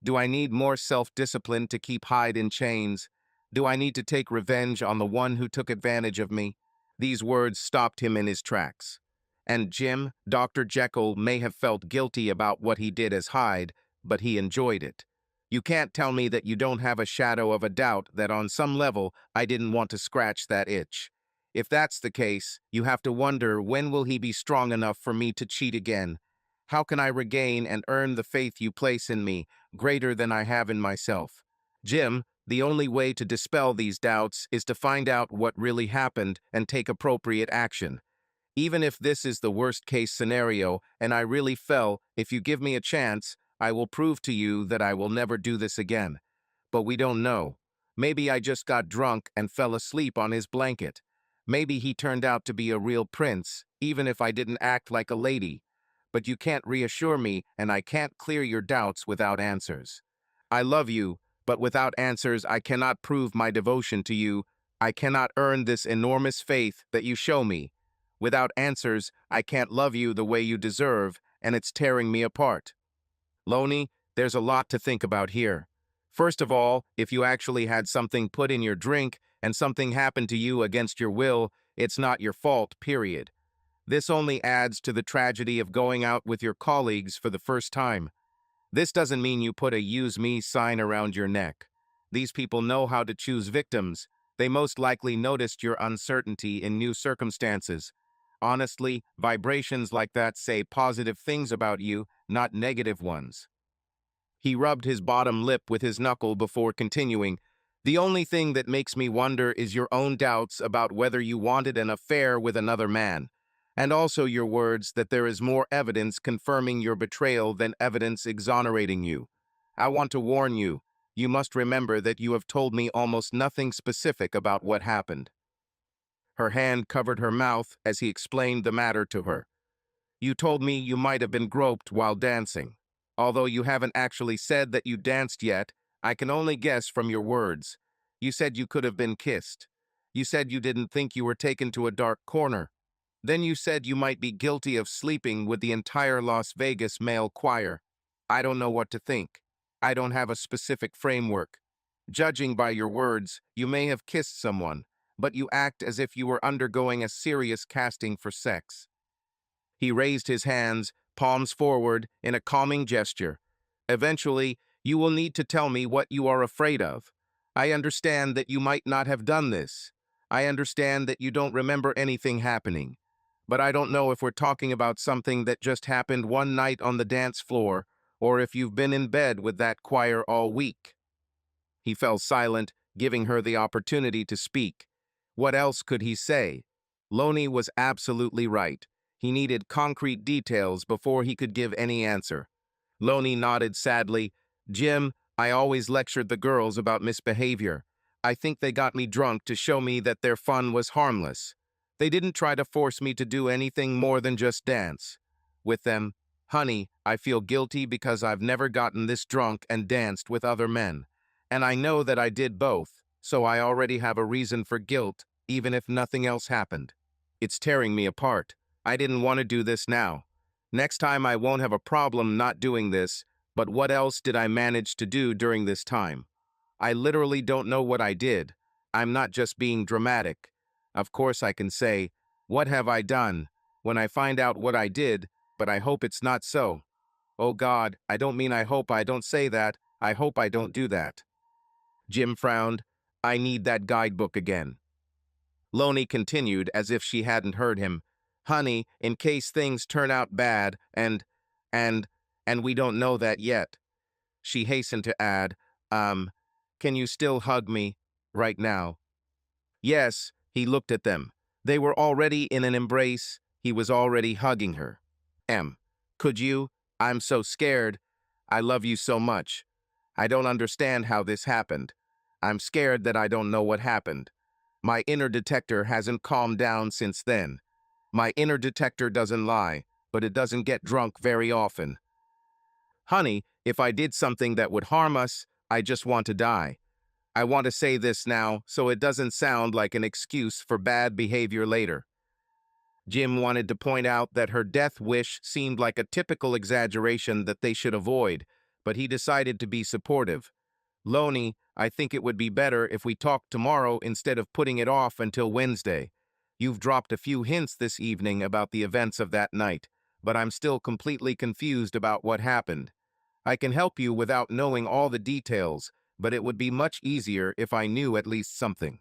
Do I need more self-discipline to keep Hyde in chains? Do I need to take revenge on the one who took advantage of me? These words stopped him in his tracks. And Jim, Dr. Jekyll, may have felt guilty about what he did as Hyde, but he enjoyed it. You can't tell me that you don't have a shadow of a doubt that on some level I didn't want to scratch that itch. If that's the case, you have to wonder, when will he be strong enough for me to cheat again? How can I regain and earn the faith you place in me, greater than I have in myself? Jim, the only way to dispel these doubts is to find out what really happened and take appropriate action. Even if this is the worst-case scenario and I really fell, if you give me a chance, I will prove to you that I will never do this again. But we don't know. Maybe I just got drunk and fell asleep on his blanket. Maybe he turned out to be a real prince, even if I didn't act like a lady. But you can't reassure me, and I can't clear your doubts without answers. I love you, but without answers I cannot prove my devotion to you. I cannot earn this enormous faith that you show me. Without answers, I can't love you the way you deserve, and it's tearing me apart. Loney, there's a lot to think about here. First of all, if you actually had something put in your drink and something happened to you against your will, it's not your fault, period. This only adds to the tragedy of going out with your colleagues for the first time. This doesn't mean you put a "use me" sign around your neck. These people know how to choose victims. They most likely noticed your uncertainty in new circumstances. Honestly, vibrations like that say positive things about you, not negative ones. He rubbed his bottom lip with his knuckle before continuing. The only thing that makes me wonder is your own doubts about whether you wanted an affair with another man, and also your words that there is more evidence confirming your betrayal than evidence exonerating you. I want to warn you, you must remember that you have told me almost nothing specific about what happened. Her hand covered her mouth as he explained the matter to her. You told me you might have been groped while dancing. Although you haven't actually said that you danced yet, I can only guess from your words. You said you could have been kissed. You said you didn't think you were taken to a dark corner. Then you said you might be guilty of sleeping with the entire Las Vegas male choir. I don't know what to think. I don't have a specific framework. Judging by your words, you may have kissed someone, but you act as if you were undergoing a serious casting for sex. He raised his hands, palms forward, in a calming gesture. Eventually, you will need to tell me what you are afraid of. I understand that you might not have done this. I understand that you don't remember anything happening. But I don't know if we're talking about something that just happened one night on the dance floor, or if you've been in bed with that choir all week. He fell silent, giving her the opportunity to speak. What else could he say? Loney was absolutely right. He needed concrete details before he could give any answer. Loney nodded sadly. Jim, I always lectured the girls about misbehavior. I think they got me drunk to show me that their fun was harmless. They didn't try to force me to do anything more than just dance. With them, honey, I feel guilty because I've never gotten this drunk and danced with other men. And I know that I did both, so I already have a reason for guilt, even if nothing else happened. It's tearing me apart. I didn't want to do this now. Next time I won't have a problem not doing this, but what else did I manage to do during this time? I literally don't know what I did. I'm not just being dramatic. Of course I can say, what have I done, when I find out what I did, but I hope it's not so. Oh God, I don't mean I hope I don't say that, I hope I don't do that. Jim frowned. I need that guidebook again. Loney continued as if she hadn't heard him. Honey, in case things turn out bad, and we don't know that yet. She hastened to add, can you still hug me, right now? Yes, he looked at them. They were already in an embrace. He was already hugging her. Could you? I'm so scared. I love you so much. I don't understand how this happened. I'm scared that I don't know what happened. My inner detector hasn't calmed down since then. My inner detector doesn't lie, but it doesn't get drunk very often. Honey, if I did something that would harm us, I just want to die. I want to say this now so it doesn't sound like an excuse for bad behavior later. Jim wanted to point out that her death wish seemed like a typical exaggeration that they should avoid, but he decided to be supportive. Loney, I think it would be better if we talked tomorrow instead of putting it off until Wednesday. You've dropped a few hints this evening about the events of that night, but I'm still completely confused about what happened. I can help you without knowing all the details, but it would be much easier if I knew at least something.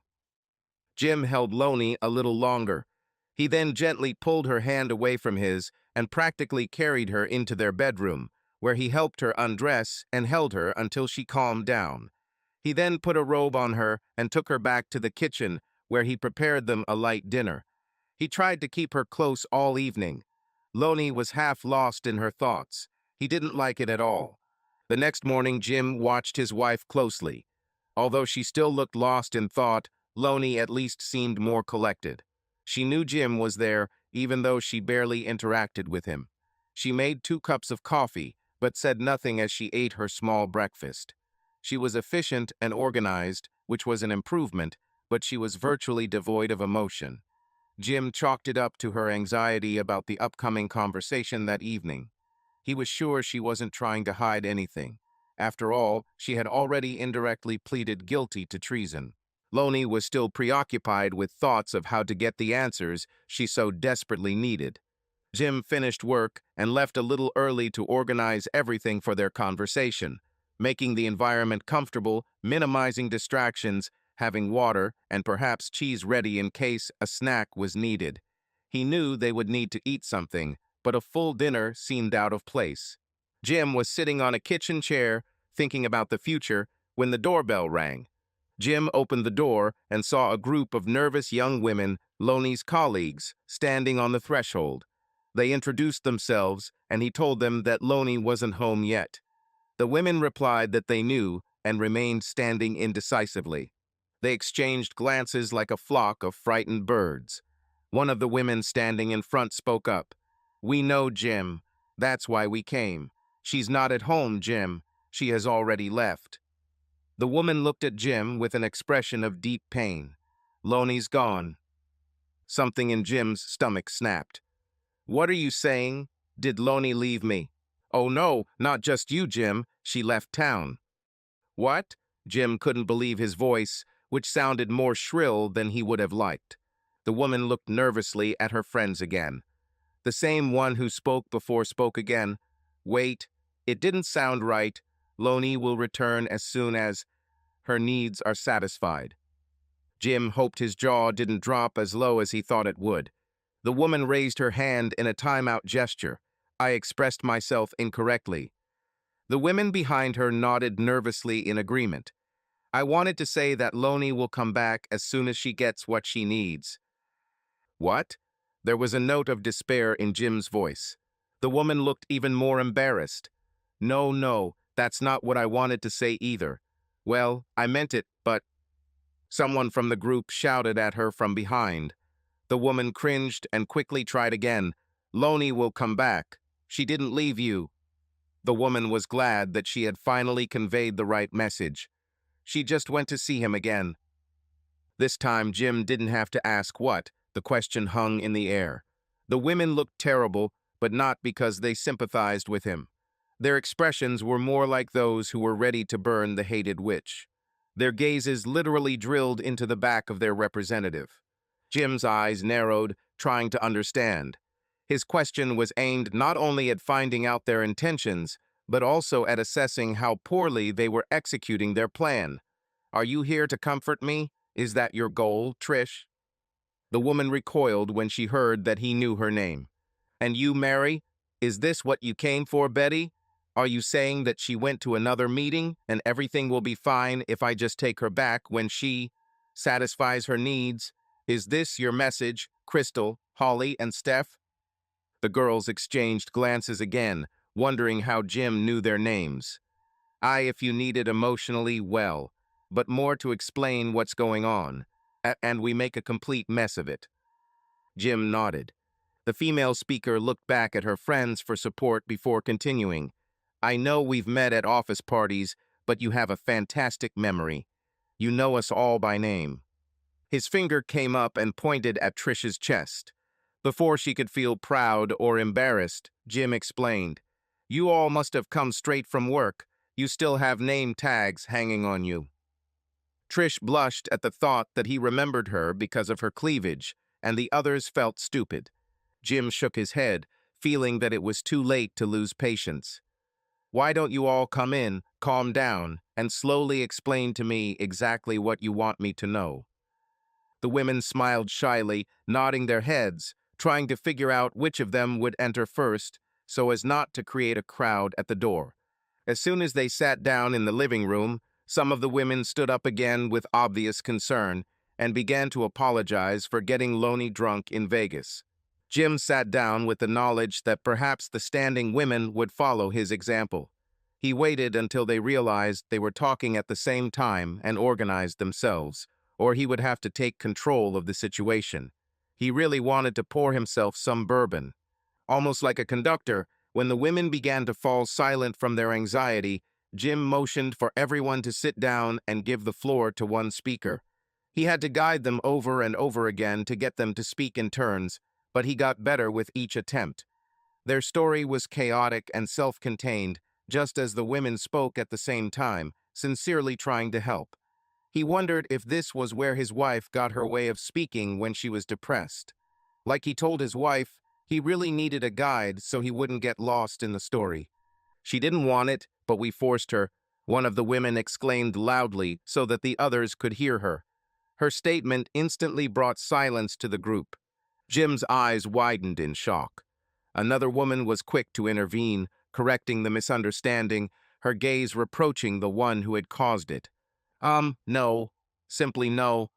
Jim held Loney a little longer. He then gently pulled her hand away from his and practically carried her into their bedroom, where he helped her undress and held her until she calmed down. He then put a robe on her and took her back to the kitchen, where he prepared them a light dinner. He tried to keep her close all evening. Loney was half lost in her thoughts. He didn't like it at all. The next morning, Jim watched his wife closely. Although she still looked lost in thought, Loney at least seemed more collected. She knew Jim was there, even though she barely interacted with him. She made 2 cups of coffee, but said nothing as she ate her small breakfast. She was efficient and organized, which was an improvement, but she was virtually devoid of emotion. Jim chalked it up to her anxiety about the upcoming conversation that evening. He was sure she wasn't trying to hide anything. After all, she had already indirectly pleaded guilty to treason. Loney was still preoccupied with thoughts of how to get the answers she so desperately needed. Jim finished work and left a little early to organize everything for their conversation, making the environment comfortable, minimizing distractions, having water and perhaps cheese ready in case a snack was needed. He knew they would need to eat something, but a full dinner seemed out of place. Jim was sitting on a kitchen chair, thinking about the future, when the doorbell rang. Jim opened the door and saw a group of nervous young women, Loney's colleagues, standing on the threshold. They introduced themselves, and he told them that Loney wasn't home yet. The women replied that they knew and remained standing indecisively. They exchanged glances like a flock of frightened birds. One of the women standing in front spoke up. "We know, Jim. That's why we came. She's not at home, Jim. She has already left." The woman looked at Jim with an expression of deep pain. "Loney's gone." Something in Jim's stomach snapped. "What are you saying? Did Loney leave me?" "Oh no, not just you, Jim. She left town." "What?" Jim couldn't believe his voice, which sounded more shrill than he would have liked. The woman looked nervously at her friends again. The same one who spoke before spoke again. "Wait, it didn't sound right. Loney will return as soon as her needs are satisfied." Jim hoped his jaw didn't drop as low as he thought it would. The woman raised her hand in a timeout gesture. "I expressed myself incorrectly." The women behind her nodded nervously in agreement. "I wanted to say that Loney will come back as soon as she gets what she needs." "What?" There was a note of despair in Jim's voice. The woman looked even more embarrassed. "No, no, that's not what I wanted to say either." "Well, I meant it, but—" Someone from the group shouted at her from behind. The woman cringed and quickly tried again. "Loney will come back. She didn't leave you." The woman was glad that she had finally conveyed the right message. "She just went to see him again." This time, Jim didn't have to ask what. The question hung in the air. The women looked terrible, but not because they sympathized with him. Their expressions were more like those who were ready to burn the hated witch. Their gazes literally drilled into the back of their representative. Jim's eyes narrowed, trying to understand. His question was aimed not only at finding out their intentions, but also at assessing how poorly they were executing their plan. "Are you here to comfort me? Is that your goal, Trish?" The woman recoiled when she heard that he knew her name. "And you, Mary? Is this what you came for, Betty? Are you saying that she went to another meeting and everything will be fine if I just take her back when she satisfies her needs? Is this your message, Crystal, Holly, and Steph?" The girls exchanged glances again, wondering how Jim knew their names. "I, if you need it emotionally, well, but more to explain what's going on, and we make a complete mess of it." Jim nodded. The female speaker looked back at her friends for support before continuing. "I know we've met at office parties, but you have a fantastic memory. You know us all by name." His finger came up and pointed at Trish's chest. Before she could feel proud or embarrassed, Jim explained. "You all must have come straight from work. You still have name tags hanging on you." Trish blushed at the thought that he remembered her because of her cleavage, and the others felt stupid. Jim shook his head, feeling that it was too late to lose patience. "Why don't you all come in, calm down, and slowly explain to me exactly what you want me to know?" The women smiled shyly, nodding their heads, trying to figure out which of them would enter first so as not to create a crowd at the door. As soon as they sat down in the living room, some of the women stood up again with obvious concern and began to apologize for getting Loney drunk in Vegas. Jim sat down with the knowledge that perhaps the standing women would follow his example. He waited until they realized they were talking at the same time and organized themselves, or he would have to take control of the situation. He really wanted to pour himself some bourbon. Almost like a conductor, when the women began to fall silent from their anxiety, Jim motioned for everyone to sit down and give the floor to one speaker. He had to guide them over and over again to get them to speak in turns, but he got better with each attempt. Their story was chaotic and self-contained, just as the women spoke at the same time, sincerely trying to help. He wondered if this was where his wife got her way of speaking when she was depressed. Like he told his wife, he really needed a guide so he wouldn't get lost in the story. "She didn't want it, but we forced her," one of the women exclaimed loudly so that the others could hear her. Her statement instantly brought silence to the group. Jim's eyes widened in shock. Another woman was quick to intervene, correcting the misunderstanding, her gaze reproaching the one who had caused it. No. Simply no.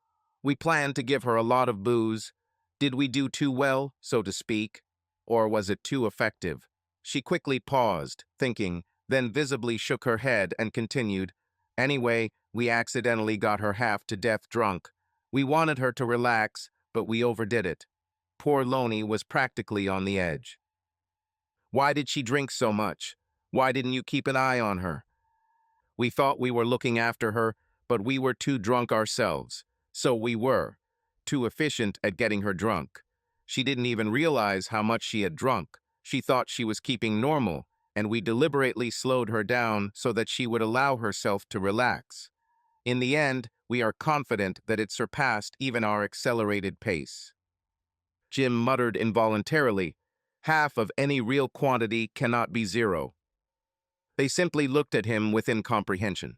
We planned to give her a lot of booze. Did we do too well, so to speak? Or was it too effective? She quickly paused, thinking, then visibly shook her head and continued, Anyway, we accidentally got her half to death drunk. We wanted her to relax, but we overdid it. Poor Loney was practically on the edge. Why did she drink so much? Why didn't you keep an eye on her? We thought we were looking after her, but we were too drunk ourselves. So we were. Too efficient at getting her drunk. She didn't even realize how much she had drunk. She thought she was keeping normal, and we deliberately slowed her down so that she would allow herself to relax. In the end, we are confident that it surpassed even our accelerated pace. Jim muttered involuntarily, Half of any real quantity cannot be zero. They simply looked at him with incomprehension.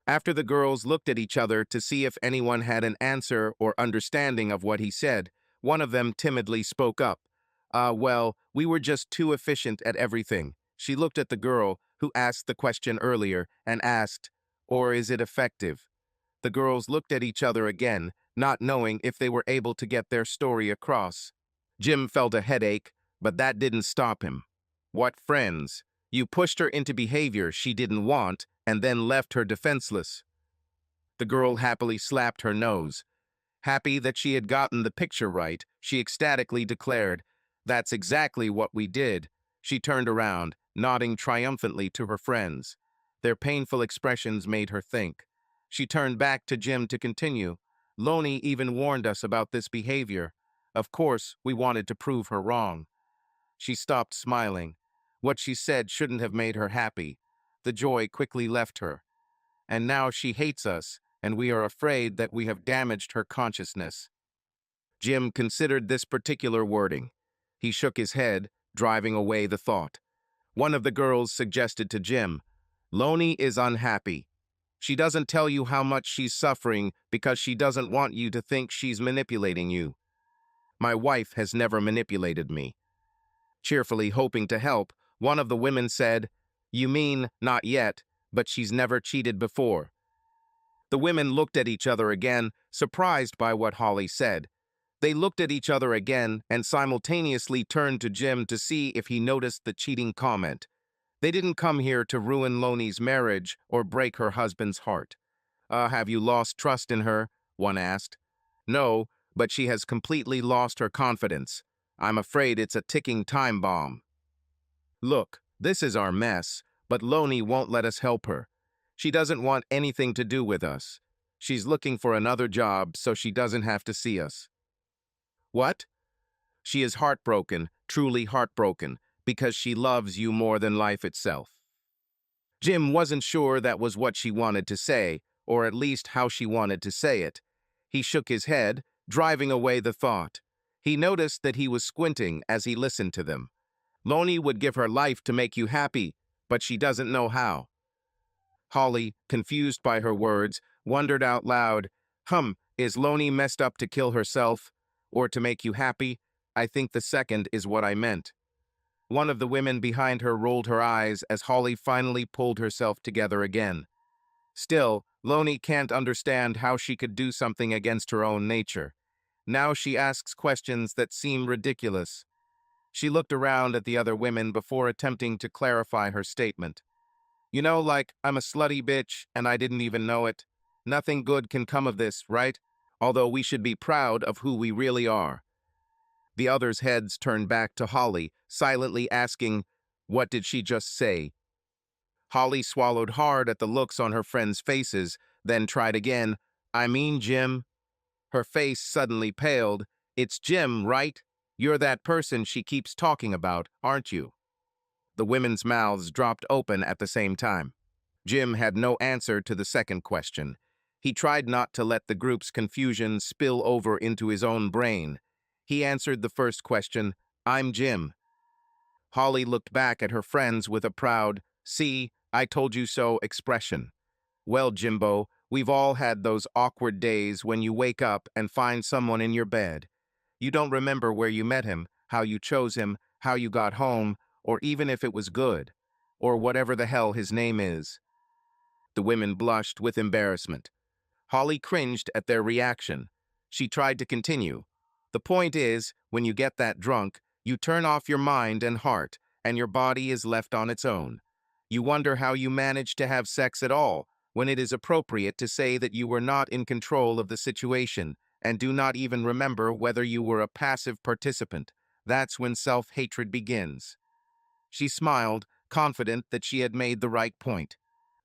After the girls looked at each other to see if anyone had an answer or understanding of what he said, one of them timidly spoke up. Well, we were just too efficient at everything. She looked at the girl who asked the question earlier and asked, Or is it effective? The girls looked at each other again, not knowing if they were able to get their story across. Jim felt a headache, but that didn't stop him. What friends? You pushed her into behavior she didn't want and then left her defenseless. The girl happily slapped her nose. Happy that she had gotten the picture right, she ecstatically declared, That's exactly what we did. She turned around, nodding triumphantly to her friends. Their painful expressions made her think. She turned back to Jim to continue. Loney even warned us about this behavior. Of course, we wanted to prove her wrong. She stopped smiling. What she said shouldn't have made her happy. The joy quickly left her. And now she hates us, and we are afraid that we have damaged her consciousness. Jim considered this particular wording. He shook his head, driving away the thought. One of the girls suggested to Jim, Loney is unhappy. She doesn't tell you how much she's suffering because she doesn't want you to think she's manipulating you. My wife has never manipulated me. Cheerfully hoping to help, one of the women said, You mean, not yet, but she's never cheated before. The women looked at each other again, surprised by what Holly said. They looked at each other again and simultaneously turned to Jim to see if he noticed the cheating comment. They didn't come here to ruin Loney's marriage or break her husband's heart. Have you lost trust in her? One asked. No, but she has completely lost her confidence. I'm afraid it's a ticking time bomb. Look, this is our mess, but Loney won't let us help her. She doesn't want anything to do with us. She's looking for another job so she doesn't have to see us. What? She is heartbroken, truly heartbroken, because she loves you more than life itself. Jim wasn't sure that was what she wanted to say, or at least how she wanted to say it. He shook his head, driving away the thought. He noticed that he was squinting as he listened to them. Loney would give her life to make you happy, but she doesn't know how. Holly, confused by her words, wondered out loud, is Loney messed up to kill herself? Or to make you happy? I think the second is what I meant. One of the women behind her rolled her eyes as Holly finally pulled herself together again. Still, Loney can't understand how she could do something against her own nature. Now she asks questions that seem ridiculous. She looked around at the other women before attempting to clarify her statement. You know, like, I'm a slutty bitch and I didn't even know it. Nothing good can come of this, right? Although we should be proud of who we really are. The others' heads turned back to Holly, silently asking, What did she just say? Holly swallowed hard at the looks on her friends' faces, then tried again, I mean, Jim. Her face suddenly paled. It's Jim, right? You're that person she keeps talking about, aren't you? The women's mouths dropped open at the same time. Jim had no answer to the second question. He tried not to let the group's confusion spill over into his own brain. He answered the first question, I'm Jim. Holly looked back at her friends with a proud, see, I told you so expression. Well, Jimbo, we've all had those awkward days when you wake up and find someone in your bed. You don't remember where you met him, how you chose him, how you got home, or even if it was good, or whatever the hell his name is." The women blushed with embarrassment. Holly cringed at their reaction. She tried to continue. "The point is, when you get that drunk, you turn off your mind and heart, and your body is left on its own. You wonder how you managed to have sex at all, when it is appropriate to say that you were not in control of the situation, and do not even remember whether you were a passive participant. That's when self-hatred begins." She smiled, confident that she had made the right point.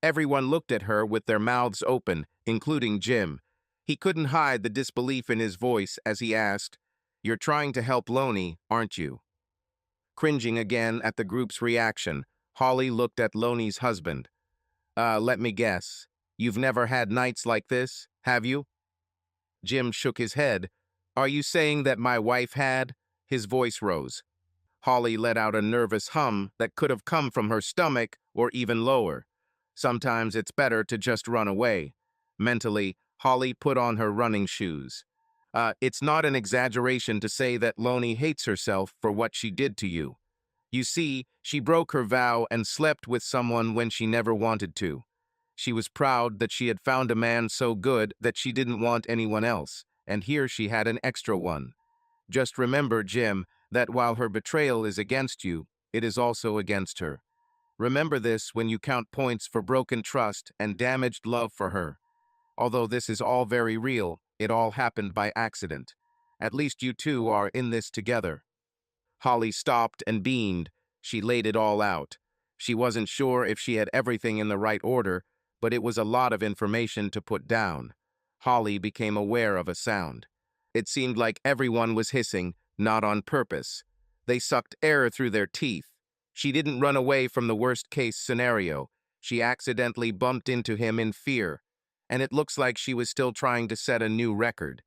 Everyone looked at her with their mouths open, including Jim. He couldn't hide the disbelief in his voice as he asked, "You're trying to help Loney, aren't you?" Cringing again at the group's reaction, Holly looked at Loney's husband. Let me guess. You've never had nights like this, have you?" Jim shook his head. "Are you saying that my wife had?" His voice rose. Holly let out a nervous hum that could have come from her stomach or even lower. Sometimes it's better to just run away. Mentally, Holly put on her running shoes. It's not an exaggeration to say that Loney hates herself for what she did to you. You see, she broke her vow and slept with someone when she never wanted to. She was proud that she had found a man so good that she didn't want anyone else, and here she had an extra one. Just remember, Jim, that while her betrayal is against you, it is also against her. Remember this when you count points for broken trust and damaged love for her. Although this is all very real, it all happened by accident. At least you two are in this together." Holly stopped and beamed. She laid it all out. She wasn't sure if she had everything in the right order, but it was a lot of information to put down. Holly became aware of a sound. It seemed like everyone was hissing, not on purpose. They sucked air through their teeth. She didn't run away from the worst-case scenario. She accidentally bumped into him in fear, and it looks like she was still trying to set a new record.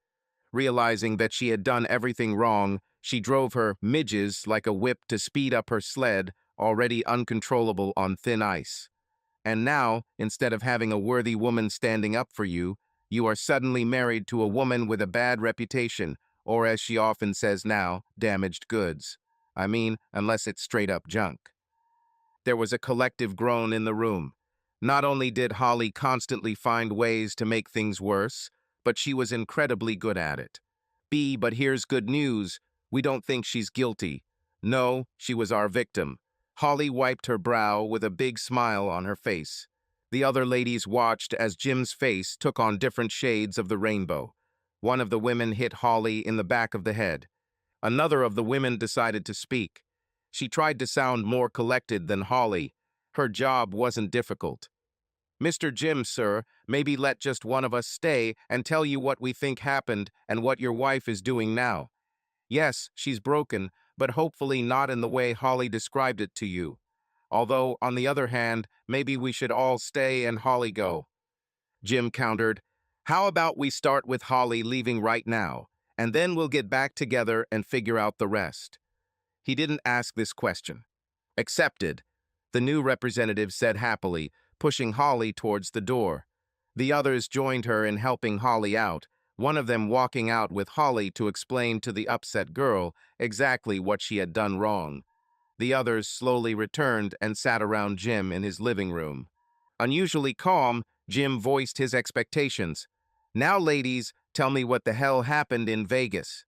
Realizing that she had done everything wrong, she drove her midges like a whip to speed up her sled, already uncontrollable on thin ice. And now, instead of having a worthy woman standing up for you, you are suddenly married to a woman with a bad reputation, or as she often says now, damaged goods. I mean, unless it's straight-up junk. There was a collective groan in the room. Not only did Holly constantly find ways to make things worse, but she was incredibly good at it. But here's good news. We don't think she's guilty. No, she was our victim. Holly wiped her brow with a big smile on her face. The other ladies watched as Jim's face took on different shades of the rainbow. One of the women hit Holly in the back of the head. Another of the women decided to speak. She tried to sound more collected than Holly. Her job wasn't difficult. "Mr. Jim, sir, maybe let just one of us stay and tell you what we think happened and what your wife is doing now. Yes, she's broken, but hopefully not in the way Holly described it to you. Although, on the other hand, maybe we should all stay and Holly go." Jim countered, "How about we start with Holly leaving right now, and then we'll get back together and figure out the rest." He didn't ask this question. "Accepted," the new representative said happily, pushing Holly towards the door. The others joined her in helping Holly out, one of them walking out with Holly to explain to the upset girl exactly what she had done wrong. The others slowly returned and sat around Jim in his living room. Unusually calm, Jim voiced his expectations. "Now, ladies, tell me what the hell happened in Vegas."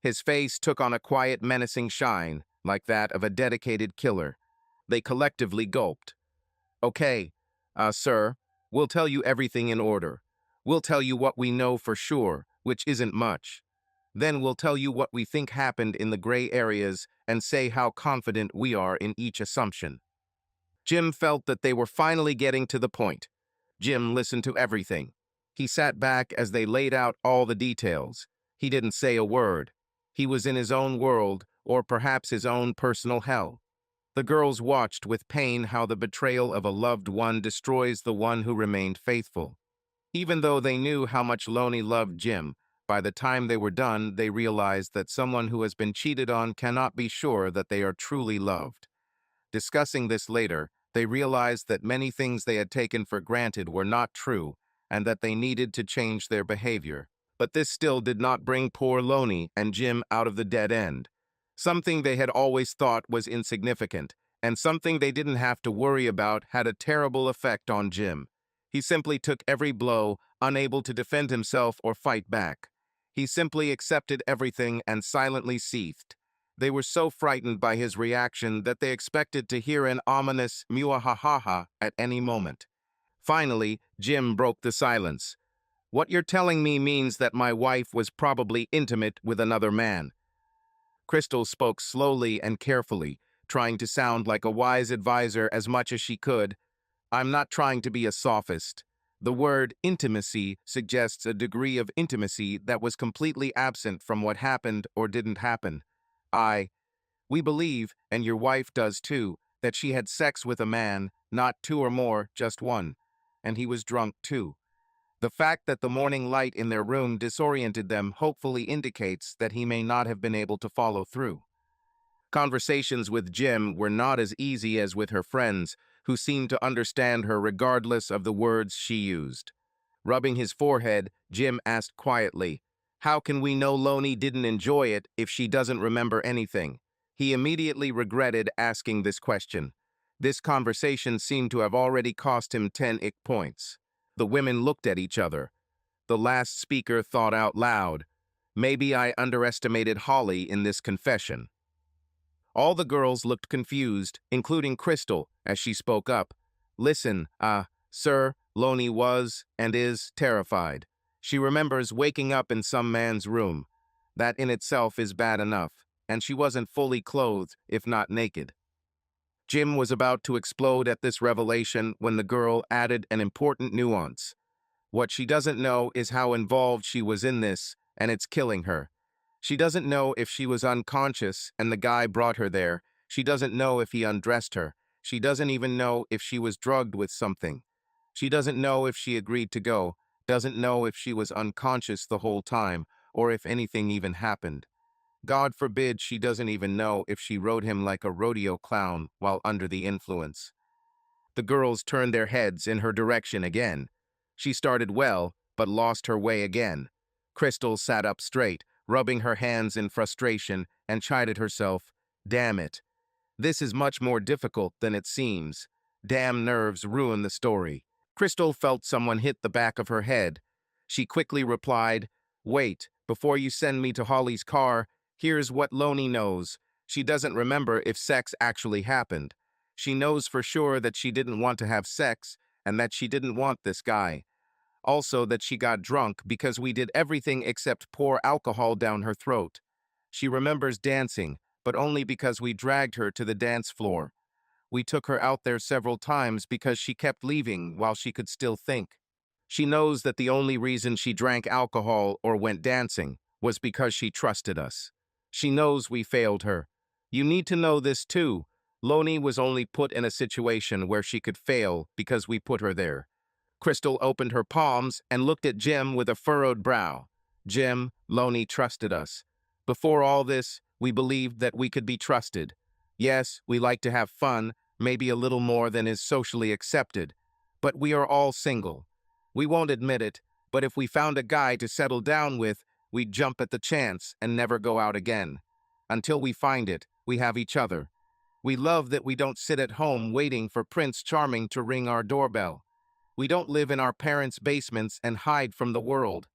His face took on a quiet, menacing shine, like that of a dedicated killer. They collectively gulped. "Okay, sir, we'll tell you everything in order. We'll tell you what we know for sure, which isn't much. Then we'll tell you what we think happened in the gray areas and say how confident we are in each assumption." Jim felt that they were finally getting to the point. Jim listened to everything. He sat back as they laid out all the details. He didn't say a word. He was in his own world, or perhaps his own personal hell. The girls watched with pain how the betrayal of a loved one destroys the one who remained faithful. Even though they knew how much Loney loved Jim, by the time they were done, they realized that someone who has been cheated on cannot be sure that they are truly loved. Discussing this later, they realized that many things they had taken for granted were not true and that they needed to change their behavior. But this still did not bring poor Loney and Jim out of the dead end. Something they had always thought was insignificant, and something they didn't have to worry about had a terrible effect on Jim. He simply took every blow, unable to defend himself or fight back. He simply accepted everything and silently seethed. They were so frightened by his reaction that they expected to hear an ominous "muahahaha" at any moment. Finally, Jim broke the silence. "What you're telling me means that my wife was probably intimate with another man." Crystal spoke slowly and carefully, trying to sound like a wise advisor as much as she could. "I'm not trying to be a sophist. The word intimacy suggests a degree of intimacy that was completely absent from what happened or didn't happen. We believe, and your wife does too, that she had sex with a man, not two or more, just one. And he was drunk too. The fact that the morning light in their room disoriented them hopefully indicates that he may not have been able to follow through." Conversations with Jim were not as easy as with her friends, who seemed to understand her regardless of the words she used. Rubbing his forehead, Jim asked quietly, "How can we know Loney didn't enjoy it if she doesn't remember anything?" He immediately regretted asking this question. This conversation seemed to have already cost him 10 ick points. The women looked at each other. The last speaker thought out loud, "Maybe I underestimated Holly in this confession." All the girls looked confused, including Crystal, as she spoke up. "Listen, sir, Loney was and is terrified. She remembers waking up in some man's room. That in itself is bad enough, and she wasn't fully clothed, if not naked." Jim was about to explode at this revelation when the girl added an important nuance. "What she doesn't know is how involved she was in this, and it's killing her. She doesn't know if she was unconscious and the guy brought her there. She doesn't know if he undressed her. She doesn't even know if she was drugged with something. She doesn't know if she agreed to go, doesn't know if she was unconscious the whole time, or if anything even happened. God forbid she doesn't even know if she rode him like a rodeo clown while under the influence." The girls turned their heads in her direction again. She started well, but lost her way again. Crystal sat up straight, rubbing her hands in frustration, and chided herself. "Damn it. This is much more difficult than it seems. Damn nerves ruin the story." Crystal felt someone hit the back of her head. She quickly replied, "Wait, before you send me to Holly's car, here's what Loney knows. She doesn't remember if sex actually happened. She knows for sure that she didn't want to have sex and that she didn't want this guy. Also that she got drunk because we did everything except pour alcohol down her throat. She remembers dancing, but only because we dragged her to the dance floor. We took her out there several times because she kept leaving while she could still think. She knows that the only reason she drank alcohol or went dancing was because she trusted us. She knows we failed her. You need to know this too. Loney was only put in a situation where she could fail because we put her there." Crystal opened her palms and looked at Jim with a furrowed brow. "Jim, Loney trusted us. Before all this, we believed that we could be trusted. Yes, we like to have fun, maybe a little more than is socially accepted. But we are all single. We won't admit it, but if we found a guy to settle down with, we'd jump at the chance and never go out again. Until we find it, we have each other. We love that we don't sit at home waiting for Prince Charming to ring our doorbell. We don't live in our parents' basements and hide from the world.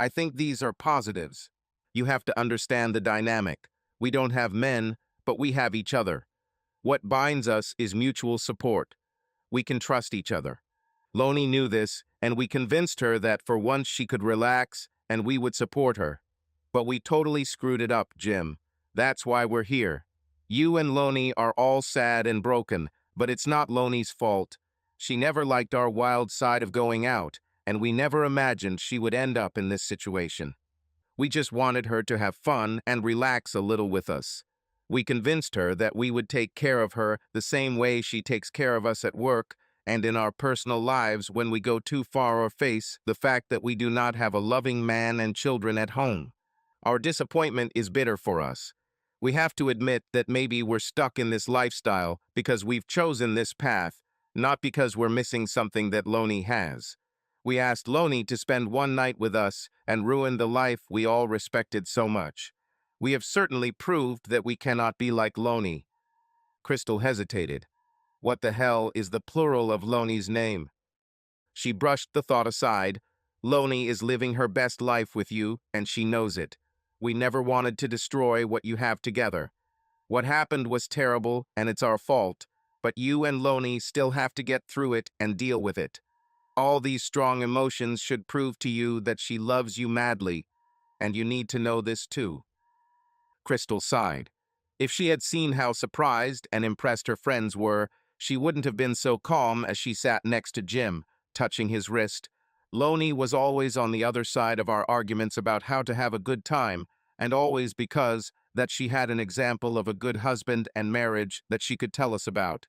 I think these are positives. You have to understand the dynamic. We don't have men, but we have each other. What binds us is mutual support. We can trust each other." Loney knew this, and we convinced her that for once she could relax and we would support her. But we totally screwed it up, Jim. That's why we're here. You and Loney are all sad and broken, but it's not Loney's fault. She never liked our wild side of going out, and we never imagined she would end up in this situation. We just wanted her to have fun and relax a little with us. We convinced her that we would take care of her the same way she takes care of us at work and in our personal lives when we go too far or face the fact that we do not have a loving man and children at home. Our disappointment is bitter for us. We have to admit that maybe we're stuck in this lifestyle because we've chosen this path, not because we're missing something that Loney has. We asked Loney to spend one night with us and ruin the life we all respected so much. We have certainly proved that we cannot be like Loney. Crystal hesitated. What the hell is the plural of Loney's name? She brushed the thought aside. Loney is living her best life with you, and she knows it. We never wanted to destroy what you have together. What happened was terrible, and it's our fault, but you and Loney still have to get through it and deal with it. All these strong emotions should prove to you that she loves you madly, and you need to know this too. Crystal sighed. If she had seen how surprised and impressed her friends were, she wouldn't have been so calm as she sat next to Jim, touching his wrist. Loney was always on the other side of our arguments about how to have a good time, and always because that she had an example of a good husband and marriage that she could tell us about.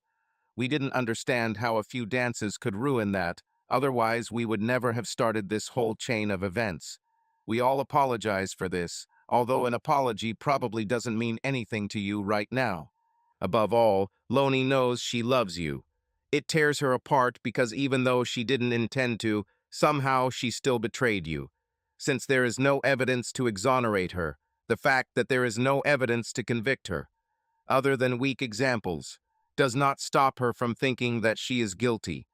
We didn't understand how a few dances could ruin that, otherwise we would never have started this whole chain of events. We all apologize for this, although an apology probably doesn't mean anything to you right now. Above all, Loney knows she loves you. It tears her apart because even though she didn't intend to, somehow she still betrayed you. Since there is no evidence to exonerate her, the fact that there is no evidence to convict her, other than weak examples, does not stop her from thinking that she is guilty.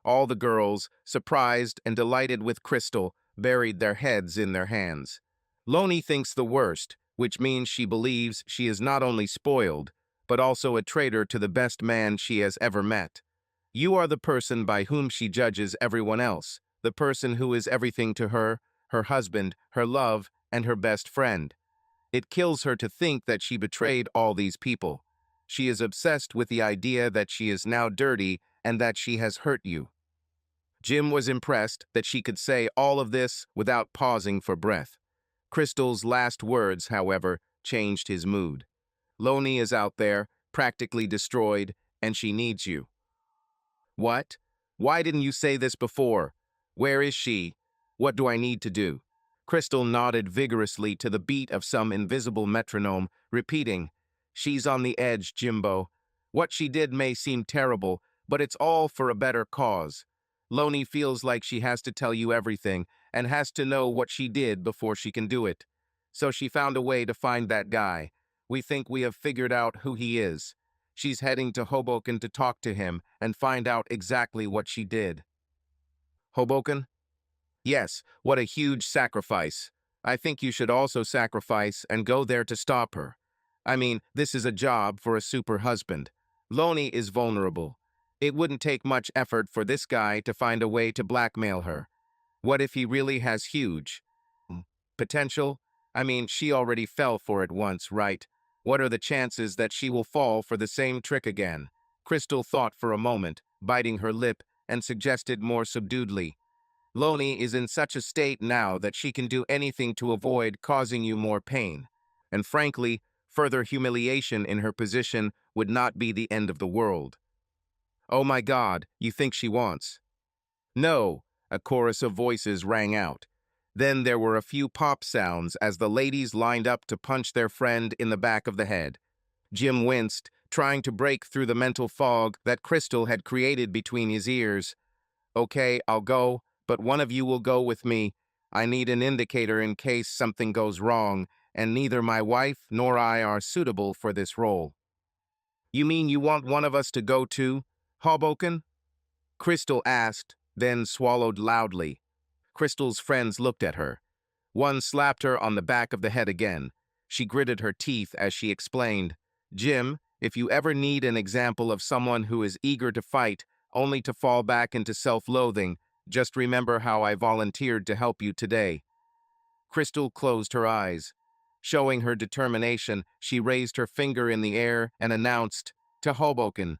All the girls, surprised and delighted with Crystal, buried their heads in their hands. Loney thinks the worst, which means she believes she is not only spoiled, but also a traitor to the best man she has ever met. You are the person by whom she judges everyone else, the person who is everything to her, her husband, her love, and her best friend. It kills her to think that she betrayed all these people. She is obsessed with the idea that she is now dirty and that she has hurt you. Jim was impressed that she could say all of this without pausing for breath. Crystal's last words, however, changed his mood. Loney is out there, practically destroyed, and she needs you. What? Why didn't you say this before? Where is she? What do I need to do? Crystal nodded vigorously to the beat of some invisible metronome, repeating, "She's on the edge, Jimbo. What she did may seem terrible, but it's all for a better cause. Loney feels like she has to tell you everything and has to know what she did before she can do it. So she found a way to find that guy. We think we have figured out who he is. She's heading to Hoboken to talk to him and find out exactly what she did." Hoboken? Yes, what a huge sacrifice. I think you should also sacrifice and go there to stop her. I mean, this is a job for a super husband. Loney is vulnerable. It wouldn't take much effort for this guy to find a way to blackmail her. What if he really has huge potential? I mean, she already fell for it once, right? What are the chances that she will fall for the same trick again? Crystal thought for a moment, biting her lip, and suggested more subduedly, Loney is in such a state now that she can do anything to avoid causing you more pain. And frankly, further humiliation in her position would not be the end of the world. Oh my God, you think she wants? No, a chorus of voices rang out. Then there were a few pop sounds as the ladies lined up to punch their friend in the back of the head. Jim winced, trying to break through the mental fog that Crystal had created between his ears. Okay, I'll go, but one of you will go with me. I need an indicator in case something goes wrong, and neither my wife nor I are suitable for this role. You mean you want one of us to go too, Hoboken? Crystal asked, then swallowed loudly. Crystal's friends looked at her. One slapped her on the back of the head again. She gritted her teeth as she explained, Jim, if you ever need an example of someone who is eager to fight, only to fall back into self-loathing, just remember how I volunteered to help you today. Crystal closed her eyes. Showing her determination, she raised her finger in the air and announced, to Hoboken.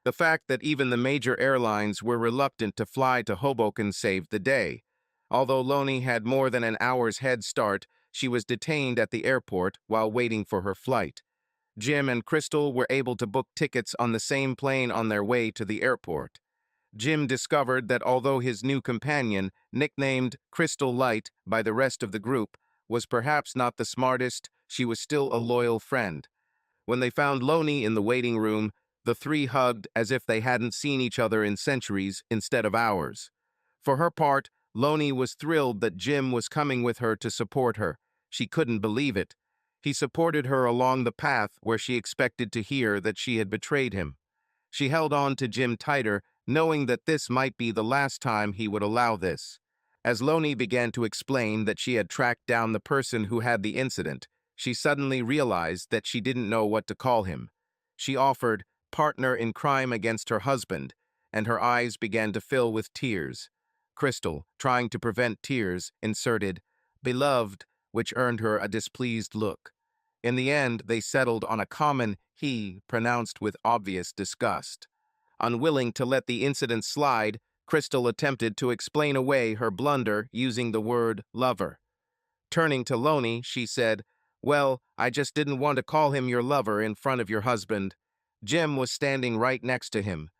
The fact that even the major airlines were reluctant to fly to Hoboken saved the day. Although Loney had more than an hour's head start, she was detained at the airport while waiting for her flight. Jim and Crystal were able to book tickets on the same plane on their way to the airport. Jim discovered that although his new companion, nicknamed Crystal Light by the rest of the group, was perhaps not the smartest, she was still a loyal friend. When they found Loney in the waiting room, the three hugged as if they hadn't seen each other in centuries instead of hours. For her part, Loney was thrilled that Jim was coming with her to support her. She couldn't believe it. He supported her along the path where she expected to hear that she had betrayed him. She held on to Jim tighter, knowing that this might be the last time he would allow this. As Loney began to explain that she had tracked down the person who had the incident, she suddenly realized that she didn't know what to call him. She offered, partner in crime against her husband, and her eyes began to fill with tears. Crystal, trying to prevent tears, inserted, beloved, which earned her a displeased look. In the end, they settled on a common he pronounced with obvious disgust. Unwilling to let the incident slide, Crystal attempted to explain away her blunder using the word lover. Turning to Loney, she said, well, I just didn't want to call him your lover in front of your husband. Jim was standing right next to him.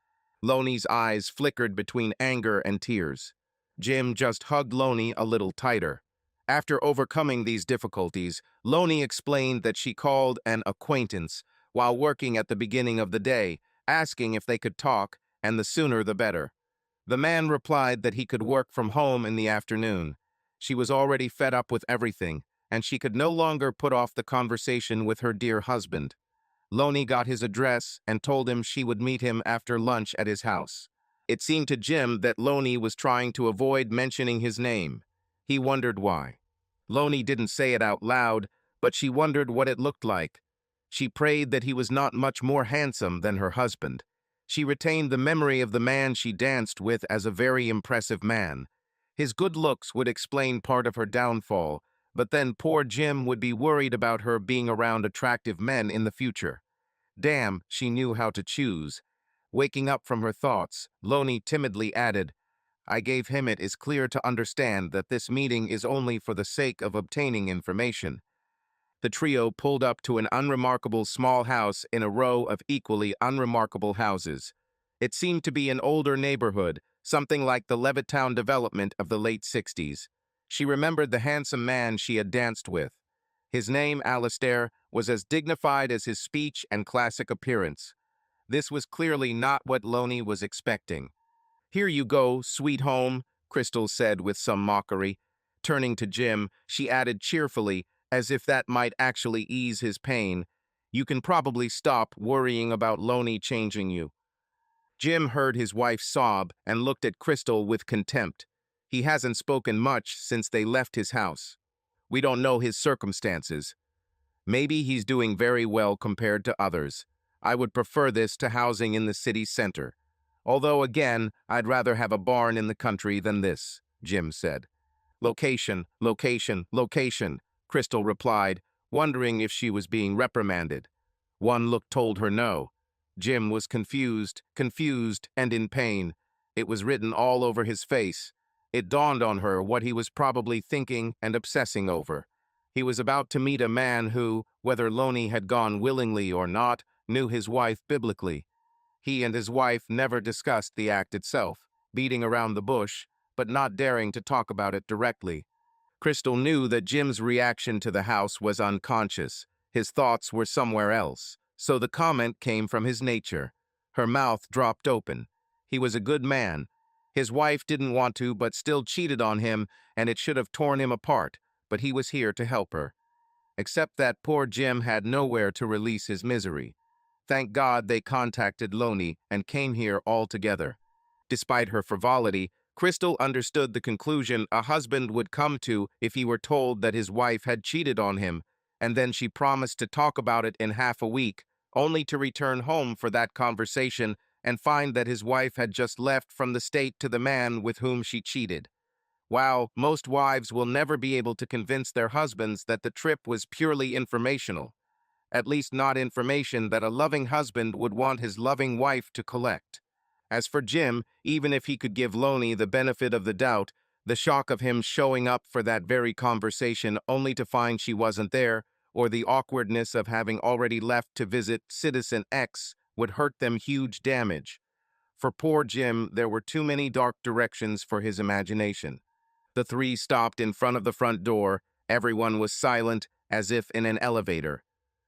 Loney's eyes flickered between anger and tears. Jim just hugged Loney a little tighter. After overcoming these difficulties, Loney explained that she called an acquaintance while working at the beginning of the day, asking if they could talk, and the sooner the better. The man replied that he could work from home in the afternoon. She was already fed up with everything, and she could no longer put off the conversation with her dear husband. Loney got his address and told him she would meet him after lunch at his house. It seemed to Jim that Loney was trying to avoid mentioning his name. He wondered why. Loney didn't say it out loud, but she wondered what it looked like. She prayed that he was not much more handsome than her husband. She retained the memory of the man she danced with as a very impressive man. His good looks would explain part of her downfall, but then poor Jim would be worried about her being around attractive men in the future. Damn, she knew how to choose. Waking up from her thoughts, Loney timidly added, I gave him it is clear to understand that this meeting is only for the sake of obtaining information. The trio pulled up to an unremarkable small house in a row of equally unremarkable houses. It seemed to be an older neighborhood, something like the Levittown development of the late 60s. She remembered the handsome man she had danced with. His name, Alistair, was as dignified as his speech and classic appearance. This was clearly not what Loney was expecting. Here you go, sweet home, Crystal said with some mockery. Turning to Jim, she added cheerfully, as if that might actually ease his pain, you can probably stop worrying about Loney changing you. Jim heard his wife sob and looked at Crystal with contempt. He hasn't spoken much since they left his house. We don't know his circumstances. Maybe he's doing very well compared to others. I would prefer this to housing in the city center. Although, again, I'd rather have a barn in the country than this, Jim said. Location, location, location, Crystal replied, wondering if she was being reprimanded. One look told her no. Jim was confused, and in pain. It was written all over his face. It dawned on her what he was probably thinking and obsessing over. He was about to meet a man who, whether Loney had gone willingly or not, knew his wife biblically. He and his wife never discussed the act itself, beating around the bush, but not daring to talk about it directly. Crystal knew that Jim's reaction to the house was unconscious. His thoughts were somewhere else, so the comment came from his nature. Her mouth dropped open. He was a good man. His wife didn't want to, but still cheated on him, and it should have torn him apart, but he was here to help her. Except that poor Jim had nowhere to release his misery. Thank God they contacted Loney and came here all together. Despite her frivolity, Crystal understood the conclusion a husband would come to if he were told that his wife had cheated on him, and then she promised to talk about it in half a week, only to return home for that conversation and find that his wife had just left from the state to the man with whom she cheated. Wow, most wives will never be able to convince their husbands that the trip was purely informational. At least not information that a loving husband would want his loving wife to collect. As for Jim, even if he could give Loney the benefit of the doubt, the shock of him showing up for that very conversation only to find she wasn't there, or the awkwardness of having already left to visit Citizen X, would hurt them huge damage. For poor Jim, there were too many dark directions for his imagination. The three stopped in front of the front door. Everyone was silent, as if in an elevator.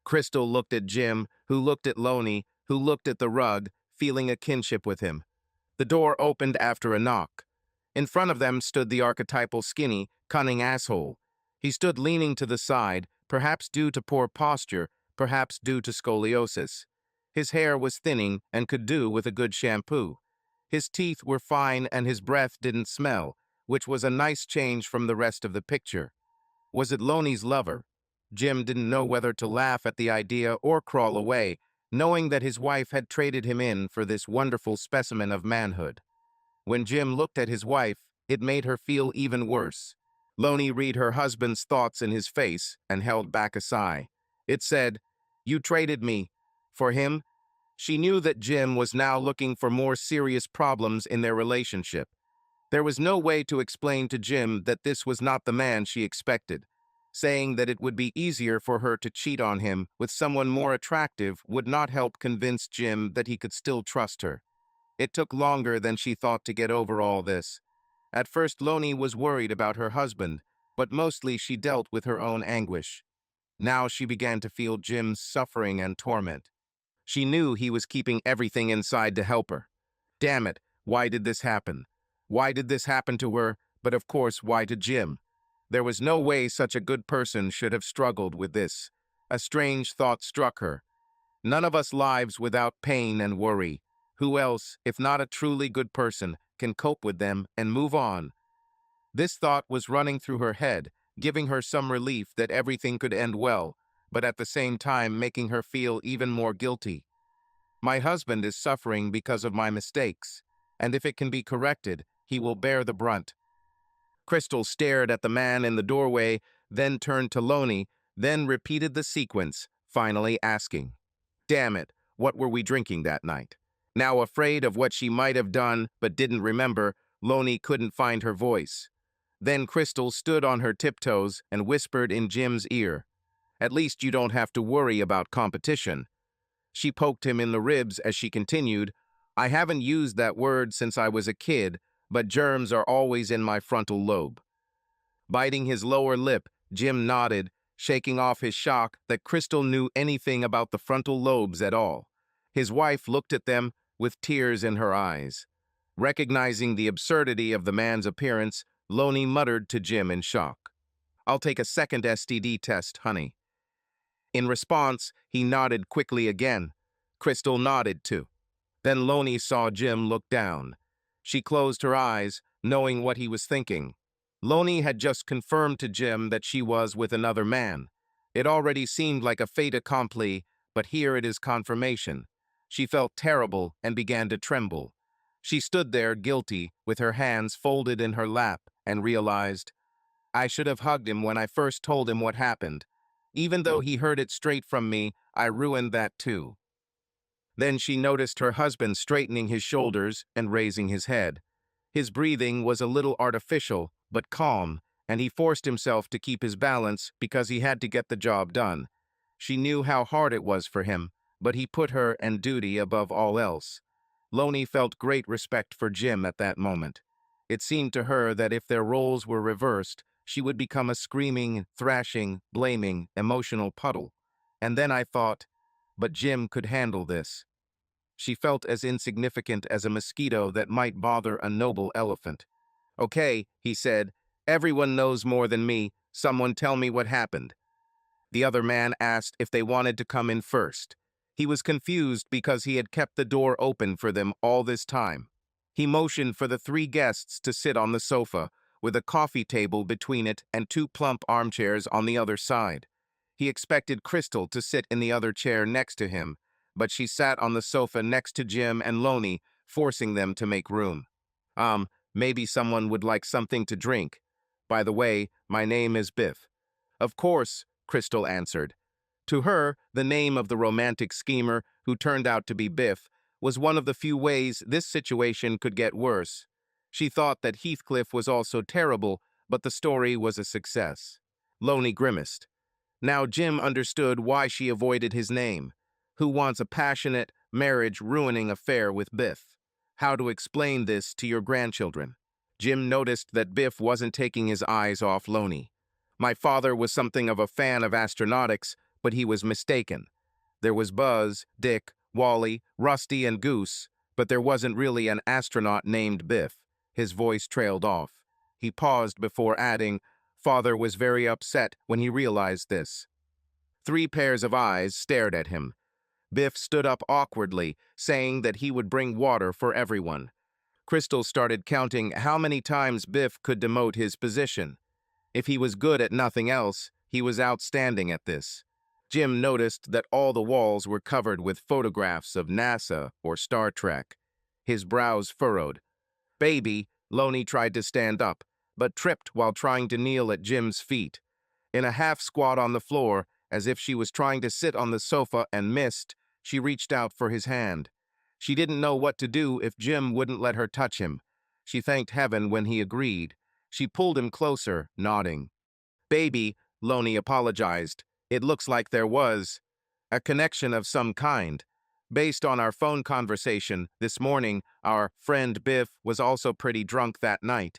Crystal looked at Jim, who looked at Loney, who looked at the rug, feeling a kinship with him. The door opened after a knock. In front of them stood the archetypal skinny, cunning asshole. He stood leaning to the side, perhaps due to poor posture, perhaps due to scoliosis. His hair was thinning and could do with a good shampoo. His teeth were fine and his breath didn't smell, which was a nice change from the rest of the picture. Was it Loney's lover? Jim didn't know whether to laugh at the idea or crawl away, knowing that his wife had traded him in for this wonderful specimen of manhood. When Jim looked at his wife, it made her feel even worse. Loney read her husband's thoughts in his face and held back a sigh. It said, "You traded me. For him?" She knew that Jim was now looking for more serious problems in their relationship. There was no way to explain to Jim that this was not the man she expected. Saying that it would be easier for her to cheat on him with someone more attractive would not help convince Jim that he could still trust her. It took longer than she thought to get over all this. At first, Loney was worried about her husband, but mostly she dealt with her own anguish. Now she began to feel Jim's suffering and torment. She knew he was keeping everything inside to help her. Damn it, why did this happen? Why did this happen to her, but of course, why to Jim? There was no way such a good person should have struggled with this. A strange thought struck her. None of us lives without pain and worry. Who else, if not a truly good person, can cope with them and move on? This thought was running through her head, giving her some relief that everything could end well, but at the same time making her feel even more guilty. My husband is suffering because of my mistakes, and if it can be corrected, he will bear the brunt. Crystal stared at the man in the doorway, then turned to Loney, then repeated the sequence, finally asking, "Damn it, what were we drinking that night?" Now afraid of what she might have done but didn't remember, Loney couldn't find her voice. Then Crystal stood on her tiptoes and whispered in Jim's ear, "At least you don't have to worry about competition." She poked him in the ribs as she continued, "I haven't used that word since I was a kid, but germs are always in my frontal lobe." Biting his lower lip, Jim nodded, shaking off his shock that Crystal knew anything about the frontal lobes at all. His wife looked at them with tears in her eyes. Recognizing the absurdity of the man's appearance, Loney muttered to Jim in shock, "I'll take a second STD test, honey." In response, he nodded quickly again. Crystal nodded too. Then Loney saw Jim look down. She closed her eyes, knowing what he was thinking. Loney had just confirmed to Jim that she was with another man. It already seemed like a fait accompli, but here it is confirmation. She felt terrible and began to tremble. She stood there guilty, with her hands folded in her lap, and realized, I should have hugged him when I first told him what happened. Even though he heard it straight from me, I ruined that too. Then she noticed her husband straightening his shoulders and raising his head. His breathing was a little artificial, but calm, and he forced himself to keep his balance because he had to get the job done. She knew how hard it was for him, but he put her and duty above all else. Loney felt great respect for Jim at that moment. It seemed to her that if their roles were reversed, she would become a screaming, thrashing, blaming, emotional puddle. And then I thought, but Jim could handle this. She felt as insignificant as a mosquito that might bother a noble elephant. Okay, he said, everyone knows more than me. Someone tell me what happened. The other man asked if they wanted to come in first. He was confused because he had kept the door open for them all this time. He motioned for the 3 guests to sit on the sofa, with a coffee table between it and 2 plump armchairs on the other side. He expected Crystal to sit in the other chair next to him, but she sat on the sofa next to Jim and Loney, forcing them to make room. Maybe someone would like something to drink. By the way, my name is Biff. Of course, Crystal answered. To her, the name of the romantic schemer, who turned out to be Biff, was one of the few ways this situation could get worse. She thought that Heathcliff was also terrible, but the story was a success. Loney grimaced. Now Jim understood why she avoided his name. Who wants a passionate, marriage-ruining affair with Biff? How to explain this to your grandchildren? Jim noticed that Biff wasn't taking his eyes off Loney. My father was something of a fan of astronautics, but he was mistaken. There was Buzz, Dick, Wally, Rusty, and Goose, but there wasn't really an astronaut named Biff. His voice trailed off. He paused before adding, "Father was very upset when he realized this." 3 pairs of eyes stared at him. Biff stood up awkwardly, saying that he would bring water for everyone. Crystal started counting how many times Biff could demote his position. If he was good at nothing else, he was outstanding at this. Jim noticed that all the walls were covered with photographs of NASA or Star Trek. His brows furrowed. "Baby," Loney tried to stand up, but tripped while trying to kneel at Jim's feet. In a half squat on the floor, as if she was trying to sit on the sofa and missed, she reached out for his hand. She didn't know what to do if Jim wouldn't let her touch him. She thanked heaven when he agreed. She pulled him closer, nodding. "Baby," Loney apologized. "It looks like there was a connection of some kind. Based on our phone conversation this morning, our friend Biff was also pretty drunk that night.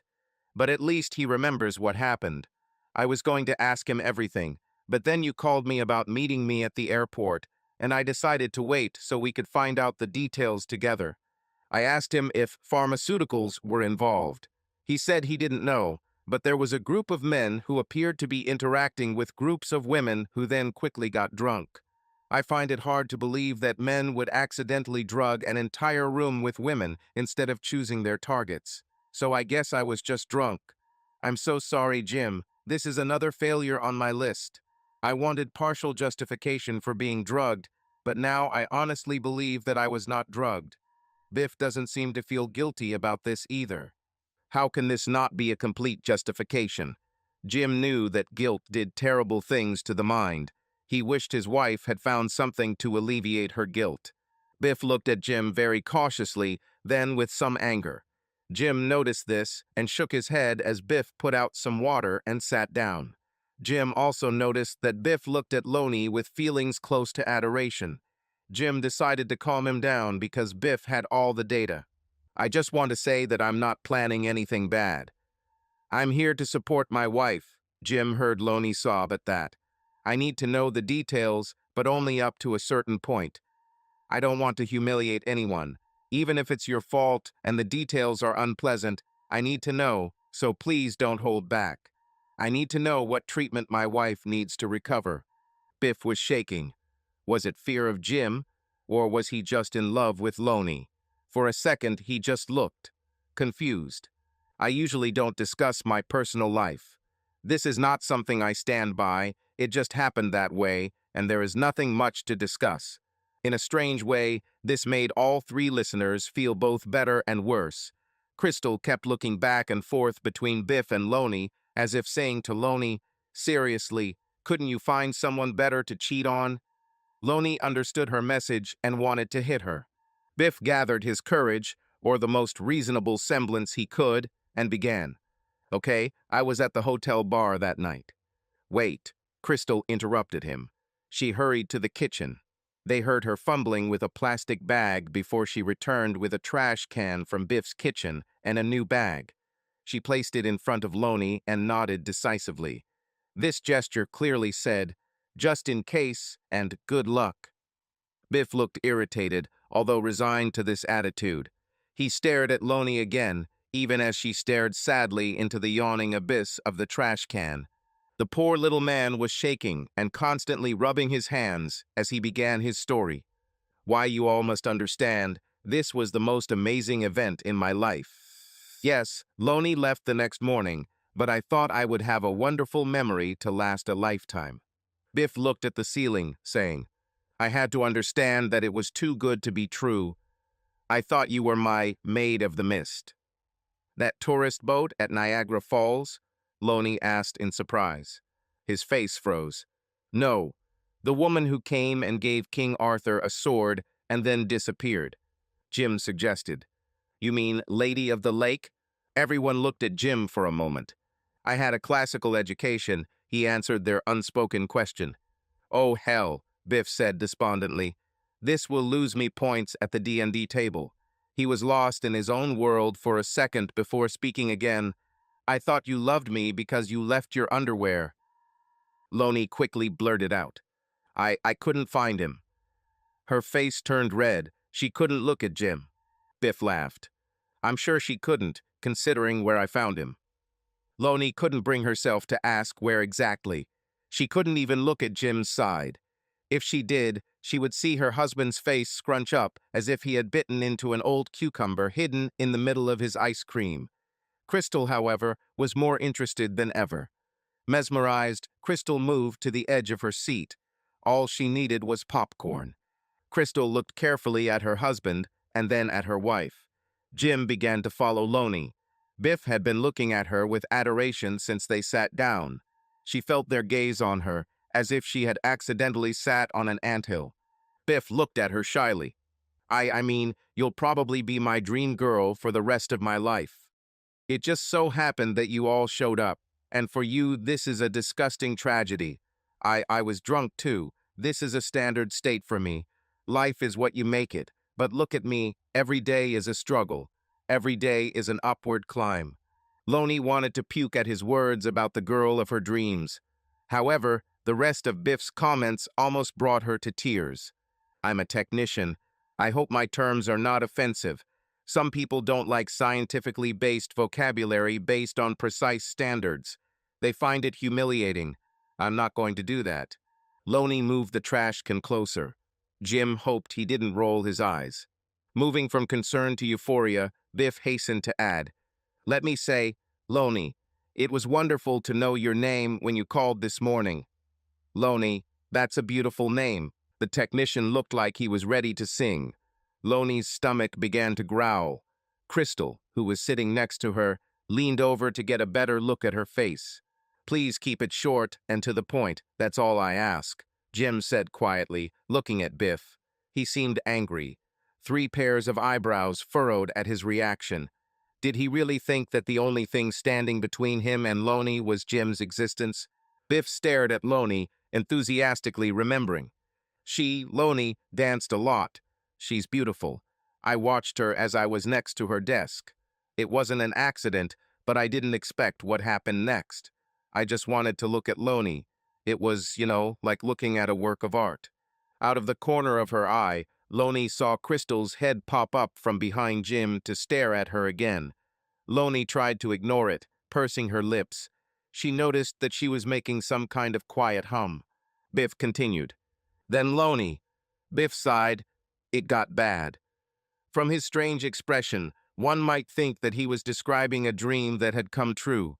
But at least he remembers what happened. I was going to ask him everything, but then you called me about meeting me at the airport, and I decided to wait so we could find out the details together. I asked him if pharmaceuticals were involved. He said he didn't know, but there was a group of men who appeared to be interacting with groups of women who then quickly got drunk. I find it hard to believe that men would accidentally drug an entire room with women instead of choosing their targets. So I guess I was just drunk. I'm so sorry, Jim. This is another failure on my list. I wanted partial justification for being drugged, but now I honestly believe that I was not drugged. Biff doesn't seem to feel guilty about this either. How can this not be a complete justification? Jim knew that guilt did terrible things to the mind. He wished his wife had found something to alleviate her guilt. Biff looked at Jim very cautiously, then with some anger. Jim noticed this and shook his head as Biff put out some water and sat down. Jim also noticed that Biff looked at Loney with feelings close to adoration. Jim decided to calm him down because Biff had all the data. "I just want to say that I'm not planning anything bad. I'm here to support my wife." Jim heard Loney sob at that. "I need to know the details, but only up to a certain point. I don't want to humiliate anyone. Even if it's your fault and the details are unpleasant, I need to know, so please don't hold back. I need to know what treatment my wife needs to recover." Biff was shaking. Was it fear of Jim, or was he just in love with Loney? For a second, he just looked confused. "I usually don't discuss my personal life. This is not something I stand by. It just happened that way, and there is nothing much to discuss." In a strange way, this made all 3 listeners feel both better and worse. Crystal kept looking back and forth between Biff and Loney, as if saying to Loney, "Seriously, couldn't you find someone better to cheat on?" Loney understood her message and wanted to hit her. Biff gathered his courage, or the most reasonable semblance he could, and began. "Okay, I was at the hotel bar that night." "Wait," Crystal interrupted him. She hurried to the kitchen. They heard her fumbling with a plastic bag before she returned with a trash can from Biff's kitchen and a new bag. She placed it in front of Loney and nodded decisively. This gesture clearly said, "Just in case, and good luck." Biff looked irritated, although resigned to this attitude. He stared at Loney again, even as she stared sadly into the yawning abyss of the trash can. The poor little man was shaking and constantly rubbing his hands as he began his story. "Why, you all must understand, this was the most amazing event in my life. Yes, Loney left the next morning, but I thought I would have a wonderful memory to last a lifetime." Biff looked at the ceiling, saying, "I had to understand that it was too good to be true. I thought you were my maid of the mist." "That tourist boat at Niagara Falls?" Loney asked in surprise. His face froze. "No, the woman who came and gave King Arthur a sword and then disappeared," Jim suggested. "You mean Lady of the Lake?" Everyone looked at Jim for a moment. "I had a classical education," he answered their unspoken question. "Oh, hell," Biff said despondently. "This will lose me points at the D&D table." He was lost in his own world for a second before speaking again. "I thought you loved me because you left your underwear." Loney quickly blurted out. I couldn't find him." Her face turned red. She couldn't look at Jim. Biff laughed. "I'm sure she couldn't. considering where I found him. Lonnie couldn't bring herself to ask where exactly. She couldn't even look at Jim's side. If she did, she would see her husband's face scrunch up as if he had bitten into an old cucumber hidden in the middle of his ice cream. Crystal, however, was more interested than ever. Mesmerized, Crystal moved to the edge of her seat. All she needed was popcorn. Crystal looked carefully at her husband and then at her wife. Jim began to follow Lonnie. Biff had been looking at her with adoration since they sat down. She felt their gaze on her, as if she had accidentally sat on an anthill. Biff looked at her shyly. I mean, you'll probably be my dream girl for the rest of my life. It just so happened that you all showed up, and for you this is a disgusting tragedy. I was drunk too. This is a standard state for me. Life is what you make it, but look at me, every day is a struggle. Every day is an upward climb. Lonnie wanted to puke at his words about the girl of her dreams. However, the rest of Biff's comments almost brought her to tears. I'm a technician. I hope my terms are not offensive. Some people don't like scientifically based vocabulary based on precise standards. They find it humiliating. I'm not going to do that. Lonnie moved the trash can closer. Jim hoped he didn't roll his eyes. Moving from concern to euphoria, Biff hastened to add, "Let me say, Lonnie, it was wonderful to know your name when you called this morning." "Lonnie, that's a beautiful name." The technician looked like he was ready to sing. Lonnie's stomach began to growl. Crystal, who was sitting next to her, leaned over to get a better look at her face. "Please keep it short and to the point, that's all I ask," Jim said quietly, looking at Biff. He seemed angry. 3 pairs of eyebrows furrowed at his reaction. Did he really think that the only thing standing between him and Lonnie was Jim's existence? Biff stared at Lonnie, enthusiastically remembering. Lonnie, danced a lot. She's beautiful. I watched her as I was next to her desk. It wasn't an accident, but I didn't expect what happened next. I just wanted to look at Lonnie. It was, like looking at a work of art. Out of the corner of her eye, Lonnie saw Crystal's head pop up from behind Jim to stare at her again. Lonnie tried to ignore it, pursing her lips. She noticed that she was making some kind of quiet hum. Biff continued. "Then Lonnie." Biff sighed. It got bad. From his strange expression, one might think that he was describing a dream that had come true.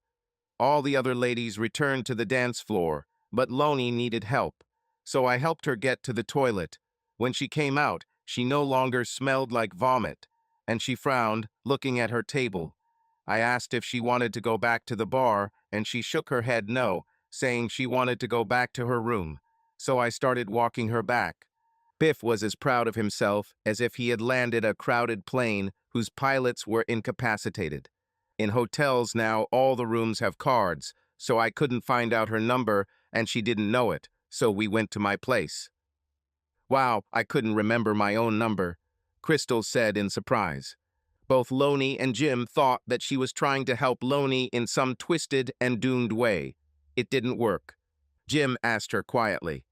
All the other ladies returned to the dance floor, but Lonnie needed help. So I helped her get to the toilet. When she came out, she no longer smelled like vomit, and she frowned, looking at her table. I asked if she wanted to go back to the bar, and she shook her head no, saying she wanted to go back to her room. So I started walking her back. Biff was as proud of himself as if he had landed a crowded plane whose pilots were incapacitated. In hotels now, all the rooms have cards, so I couldn't find out her number, and she didn't know it, so we went to my place. "Wow, I couldn't remember my own number," Crystal said in surprise. Both Lonnie and Jim thought that she was trying to help Lonnie in some twisted and doomed way. It didn't work. Jim asked her quietly,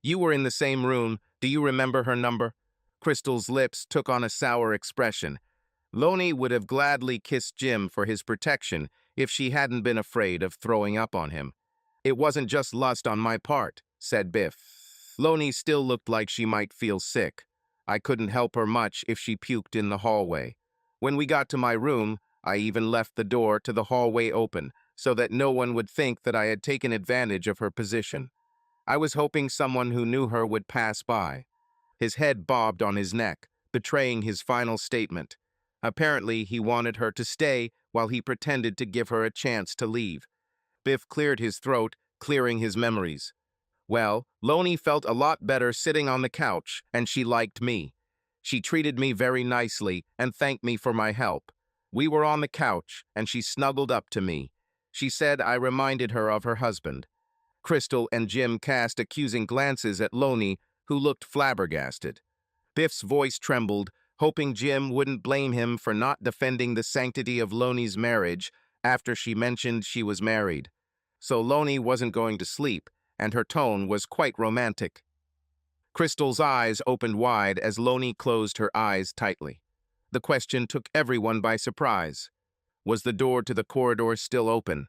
"You were in the same room. Do you remember her number?" Crystal's lips took on a sour expression. Lonnie would have gladly kissed Jim for his protection if she hadn't been afraid of throwing up on him. "It wasn't just lust on my part," said Biff. Lonnie still looked like she might feel sick. I couldn't help her much if she puked in the hallway. When we got to my room, I even left the door to the hallway open so that no one would think that I had taken advantage of her position. I was hoping someone who knew her would pass by. His head bobbed on his neck, betraying his final statement. Apparently, he wanted her to stay while he pretended to give her a chance to leave. Biff cleared his throat, clearing his memories. "Well, Lonnie felt a lot better sitting on the couch, and she liked me. She treated me very nicely and thanked me for my help. We were on the couch, and she snuggled up to me. She said I reminded her of her husband." Crystal and Jim cast accusing glances at Lonnie, who looked flabbergasted. Biff's voice trembled, hoping Jim wouldn't blame him for not defending the sanctity of Lonnie's marriage after she mentioned she was married. So Lonnie wasn't going to sleep, and her tone was quite romantic. Crystal's eyes opened wide as Lonnie closed her eyes tightly. The question took everyone by surprise. Was the door to the corridor still open?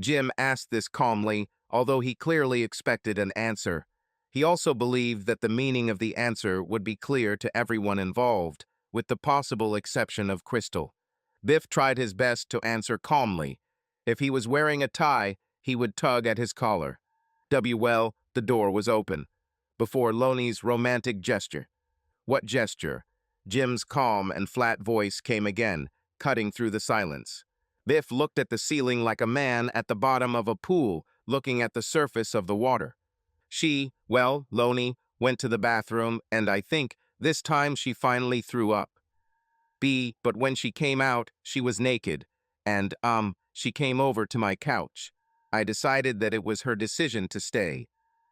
Jim asked this calmly, although he clearly expected an answer. He also believed that the meaning of the answer would be clear to everyone involved, with the possible exception of Crystal. Biff tried his best to answer calmly. If he was wearing a tie, he would tug at his collar. Well, the door was open. Before Loney's romantic gesture. What gesture? Jim's calm and flat voice came again, cutting through the silence. Biff looked at the ceiling like a man at the bottom of a pool, looking at the surface of the water. Loney, went to the bathroom, and I think this time she finally threw up. But when she came out, she was naked, and, she came over to my couch. I decided that it was her decision to stay,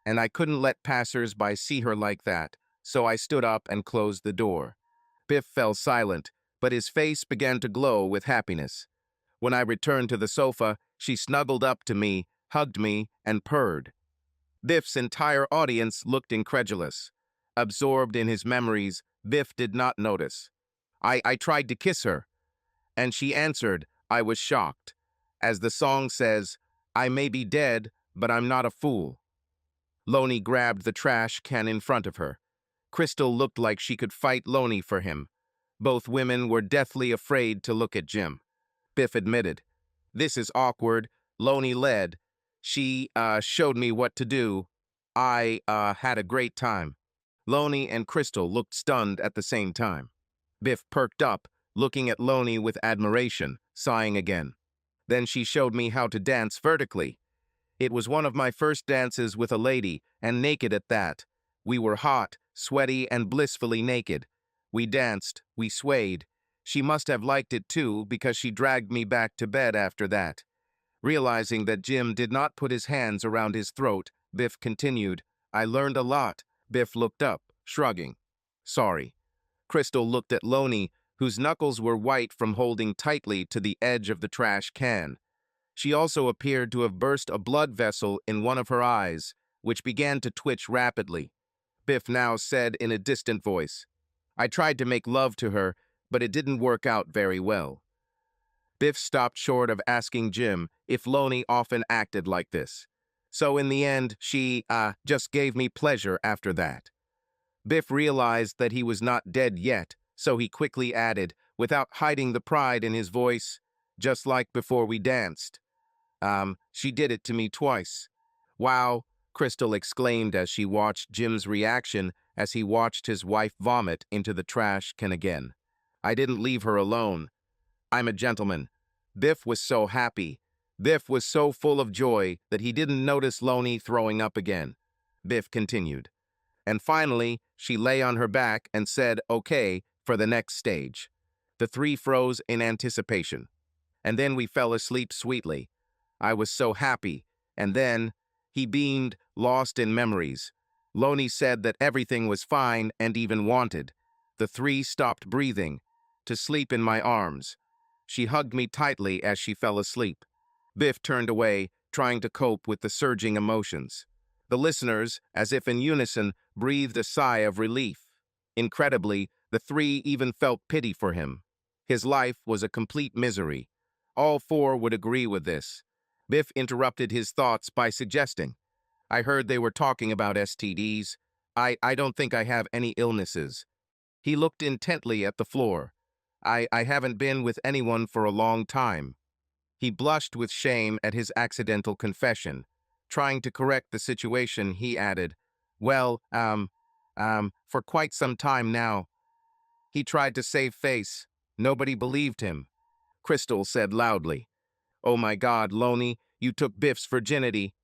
and I couldn't let passers-by see her like that, so I stood up and closed the door. Biff fell silent, but his face began to glow with happiness. When I returned to the sofa, she snuggled up to me, hugged me, and purred. Biff's entire audience looked incredulous. Absorbed in his memories, Biff did not notice. I tried to kiss her, and she answered. I was shocked. As the song says, I may be dead, but I'm not a fool. Loney grabbed the trash can in front of her. Crystal looked like she could fight Loney for him. Both women were deathly afraid to look at Jim. Biff admitted, "This is awkward." Loney led. She showed me what to do. I had a great time. Loney and Crystal looked stunned at the same time. Biff perked up, looking at Loney with admiration, sighing again. Then she showed me how to dance vertically. It was one of my first dances with a lady, and naked at that. We were hot, sweaty, and blissfully naked. We danced, we swayed. She must have liked it too, because she dragged me back to bed after that. Realizing that Jim did not put his hands around his throat, Biff continued, I learned a lot. Biff looked up, shrugging. Sorry. Crystal looked at Loney, whose knuckles were white from holding tightly to the edge of the trash can. She also appeared to have burst a blood vessel in one of her eyes, which began to twitch rapidly. Biff now said in a distant voice, I tried to make love to her, but it didn't work out very well. Biff stopped short of asking Jim if Loney often acted like this. So in the end, she, just gave me pleasure after that. Biff realized that he was not dead yet, so he quickly added, without hiding the pride in his voice, just like before we danced. She did it to me twice. Wow, Crystal exclaimed as she watched Jim's reaction as he watched his wife vomit into the trash can again. I didn't leave her alone. I'm a gentleman. Biff was so happy. Biff was so full of joy that he didn't notice Loney throwing up again. Biff continued. And finally, she lay on her back and said, okay, for the next stage. The three froze in anticipation. And then we fell asleep sweetly. I was so happy. And then, he beamed, lost in memories. Loney said that everything was fine and even wanted. The three stopped breathing, to sleep in my arms. She hugged me tightly as she fell asleep. Biff turned away, trying to cope with the surging emotions. The listeners, as if in unison, breathed a sigh of relief. Incredibly, the three even felt pity for him. His life was a complete misery. All four would agree with this. Biff interrupted his thoughts by suggesting, I heard they were talking about STDs. I don't think I have any illnesses. He looked intently at the floor. I haven't been with anyone for a long time. He blushed with shame at his accidental confession. Trying to correct the situation, he added, well, for quite some time now. He tried to save face. Nobody believed him. Crystal said loudly, oh my God, Loney, you took Biff's virginity.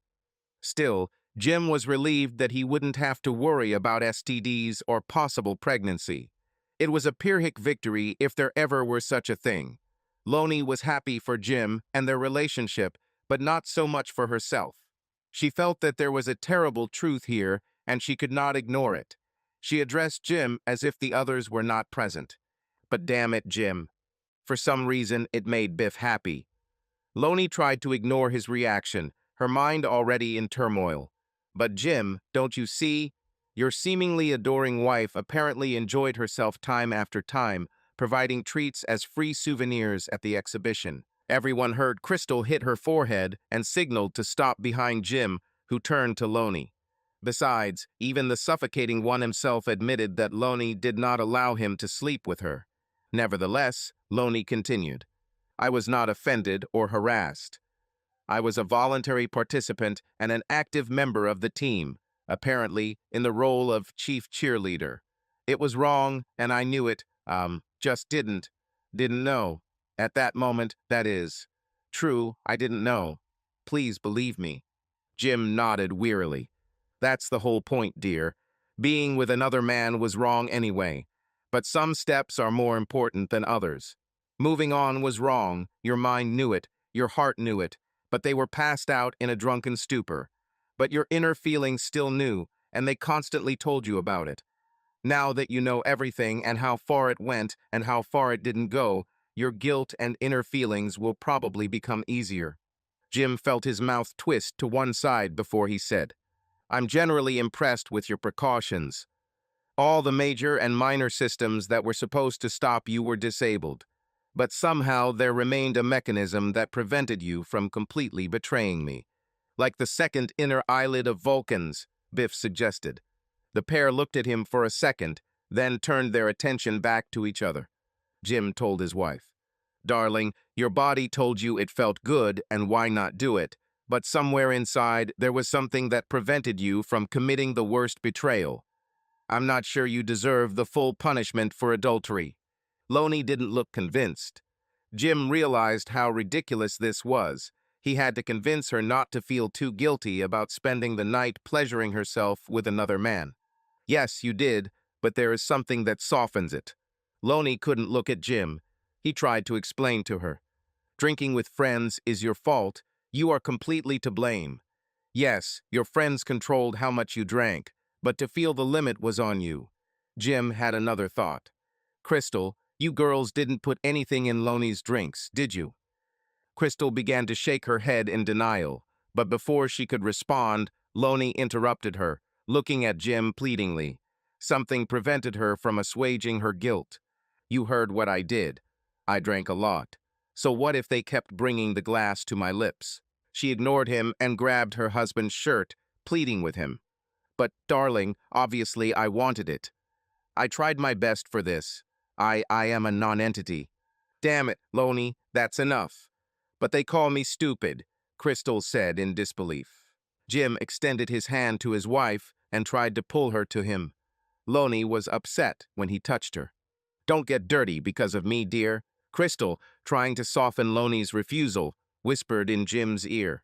Still, Jim was relieved that he wouldn't have to worry about STDs or possible pregnancy. It was a Pyrrhic victory if there ever were such a thing. Loney was happy for Jim and their relationship, but not so much for herself. She felt that there was a terrible truth here, and she could not ignore it. She addressed Jim as if the others were not present. But damn it, Jim. For some reason, it made Biff happy. Loney tried to ignore his reaction, her mind already in turmoil. But Jim, don't you see? Your seemingly adoring wife apparently enjoyed herself time after time, providing treats as free souvenirs at the exhibition. Everyone heard Crystal hit her forehead and signaled to stop behind Jim, who turned to Loney. Besides, even the suffocating one himself admitted that Loney did not allow him to sleep with her. Nevertheless, Loney continued, I was not offended or harassed. I was a voluntary participant and an active member of the team, apparently in the role of chief cheerleader. It was wrong, and I knew it, just didn't know. At that moment, that is. True, I didn't know. Please believe me. Jim nodded wearily. That's the whole point, dear. Being with another man was wrong anyway. But some steps are more important than others. Moving on was wrong, your mind knew it, your heart knew it, but they were passed out in a drunken stupor. But your inner feelings still knew, and they constantly told you about it. Now that you know everything and how far it went and how far it didn't go, your guilt and inner feelings will probably become easier. Jim felt his mouth twist to one side before he said, I'm generally impressed with your precautions. All the major and minor systems that were supposed to stop you were disabled. But somehow there remained a mechanism that prevented you from completely betraying me. Like the second inner eyelid of Vulcans, Biff suggested. The pair looked at him for a second, then turned their attention back to each other. Jim told his wife, Darling, your body told you it felt good and why not do it, but somewhere inside there was something that prevented you from committing the worst betrayal. I'm not sure you deserve the full punishment for adultery. Loney didn't look convinced. Jim realized how ridiculous this was. He had to convince her not to feel too guilty about spending the night pleasuring herself with another man. Yes, you did, but there is something that softens it. Loney couldn't look at Jim. He tried to explain to her. Drinking with friends is your fault. You are completely to blame. Yes, your friends controlled how much you drank, but to feel the limit was on you. Jim had another thought. Crystal, you girls didn't put anything in Loney's drinks, did you? Crystal began to shake her head in denial, but before she could respond, Loney interrupted her, looking at Jim pleadingly. Something prevented her from assuaging her guilt. You heard what I did. I drank a lot. So what if they kept bringing the glass to my lips? She ignored him and grabbed her husband's shirt, pleading with him. But, darling, obviously I wanted it. I tried my best for this. I am a non-entity. Damn it, Loney, that's enough. But they call me stupid, Crystal said in disbelief. Jim extended his hand to his wife and tried to pull her to him. Loney was upset when he touched her. Don't get dirty because of me, dear. Crystal, trying to soften Loney's refusal, whispered in Jim's ear.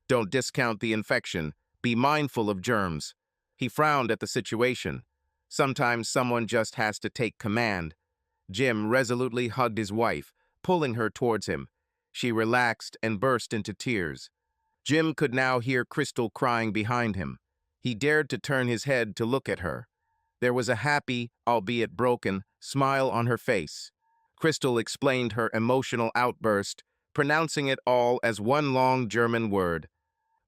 Don't discount the infection. Be mindful of germs. He frowned at the situation. Sometimes someone just has to take command. Jim resolutely hugged his wife, pulling her towards him. She relaxed and burst into tears. Jim could now hear Crystal crying behind him. He dared to turn his head to look at her. There was a happy, albeit broken, smile on her face. Crystal explained her emotional outburst, pronouncing it all as one long German word.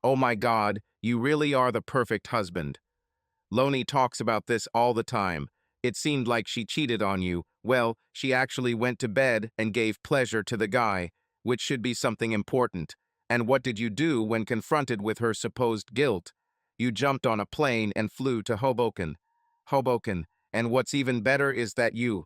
Oh my God, you really are the perfect husband. Loney talks about this all the time. It seemed like she cheated on you. Well, she actually went to bed and gave pleasure to the guy, which should be something important. And what did you do when confronted with her supposed guilt? You jumped on a plane and flew to Hoboken. Hoboken, and what's even better is that you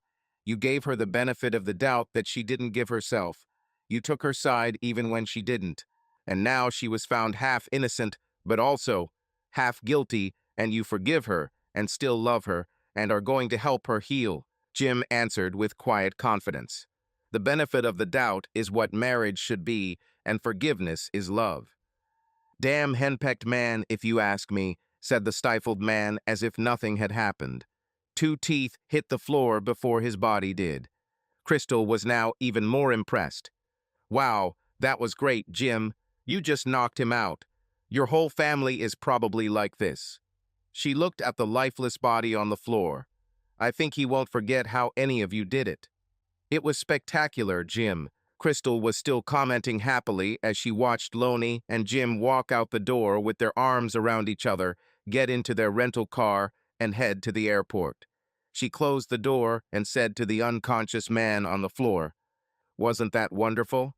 gave her the benefit of the doubt that she didn't give herself. You took her side even when she didn't. And now she was found half innocent, but also half guilty, and you forgive her and still love her and are going to help her heal, Jim answered with quiet confidence. The benefit of the doubt is what marriage should be, and forgiveness is love. Damn henpecked man, if you ask me, said the stifled man as if nothing had happened. 2 teeth hit the floor before his body did. Crystal was now even more impressed. Wow, that was great, Jim. You just knocked him out. Your whole family is probably like this. She looked at the lifeless body on the floor. I think he won't forget how any of you did it. It was spectacular, Jim. Crystal was still commenting happily as she watched Loney and Jim walk out the door with their arms around each other, get into their rental car, and head to the airport. She closed the door and said to the unconscious man on the floor, "Wasn't that wonderful?"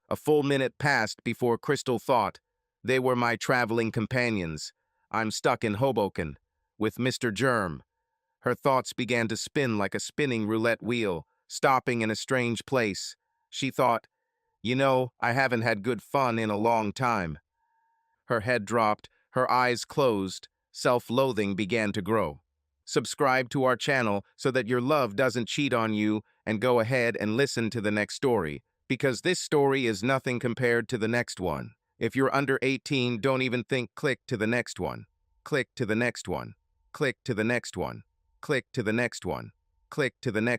A full minute passed before Crystal thought, "They were my traveling companions. I'm stuck in Hoboken with Mr. Germ." Her thoughts began to spin like a spinning roulette wheel, stopping in a strange place. She thought, I haven't had good fun in a long time. Her head dropped, her eyes closed, self-loathing began to grow. Subscribe to our channel so that your love doesn't cheat on you, and go ahead and listen to the next story, because this story is nothing compared to the next one. If you're under 18, don't even think. Click to the next one. Click to the next one. Click to the next one. Click to the next one. Click to the next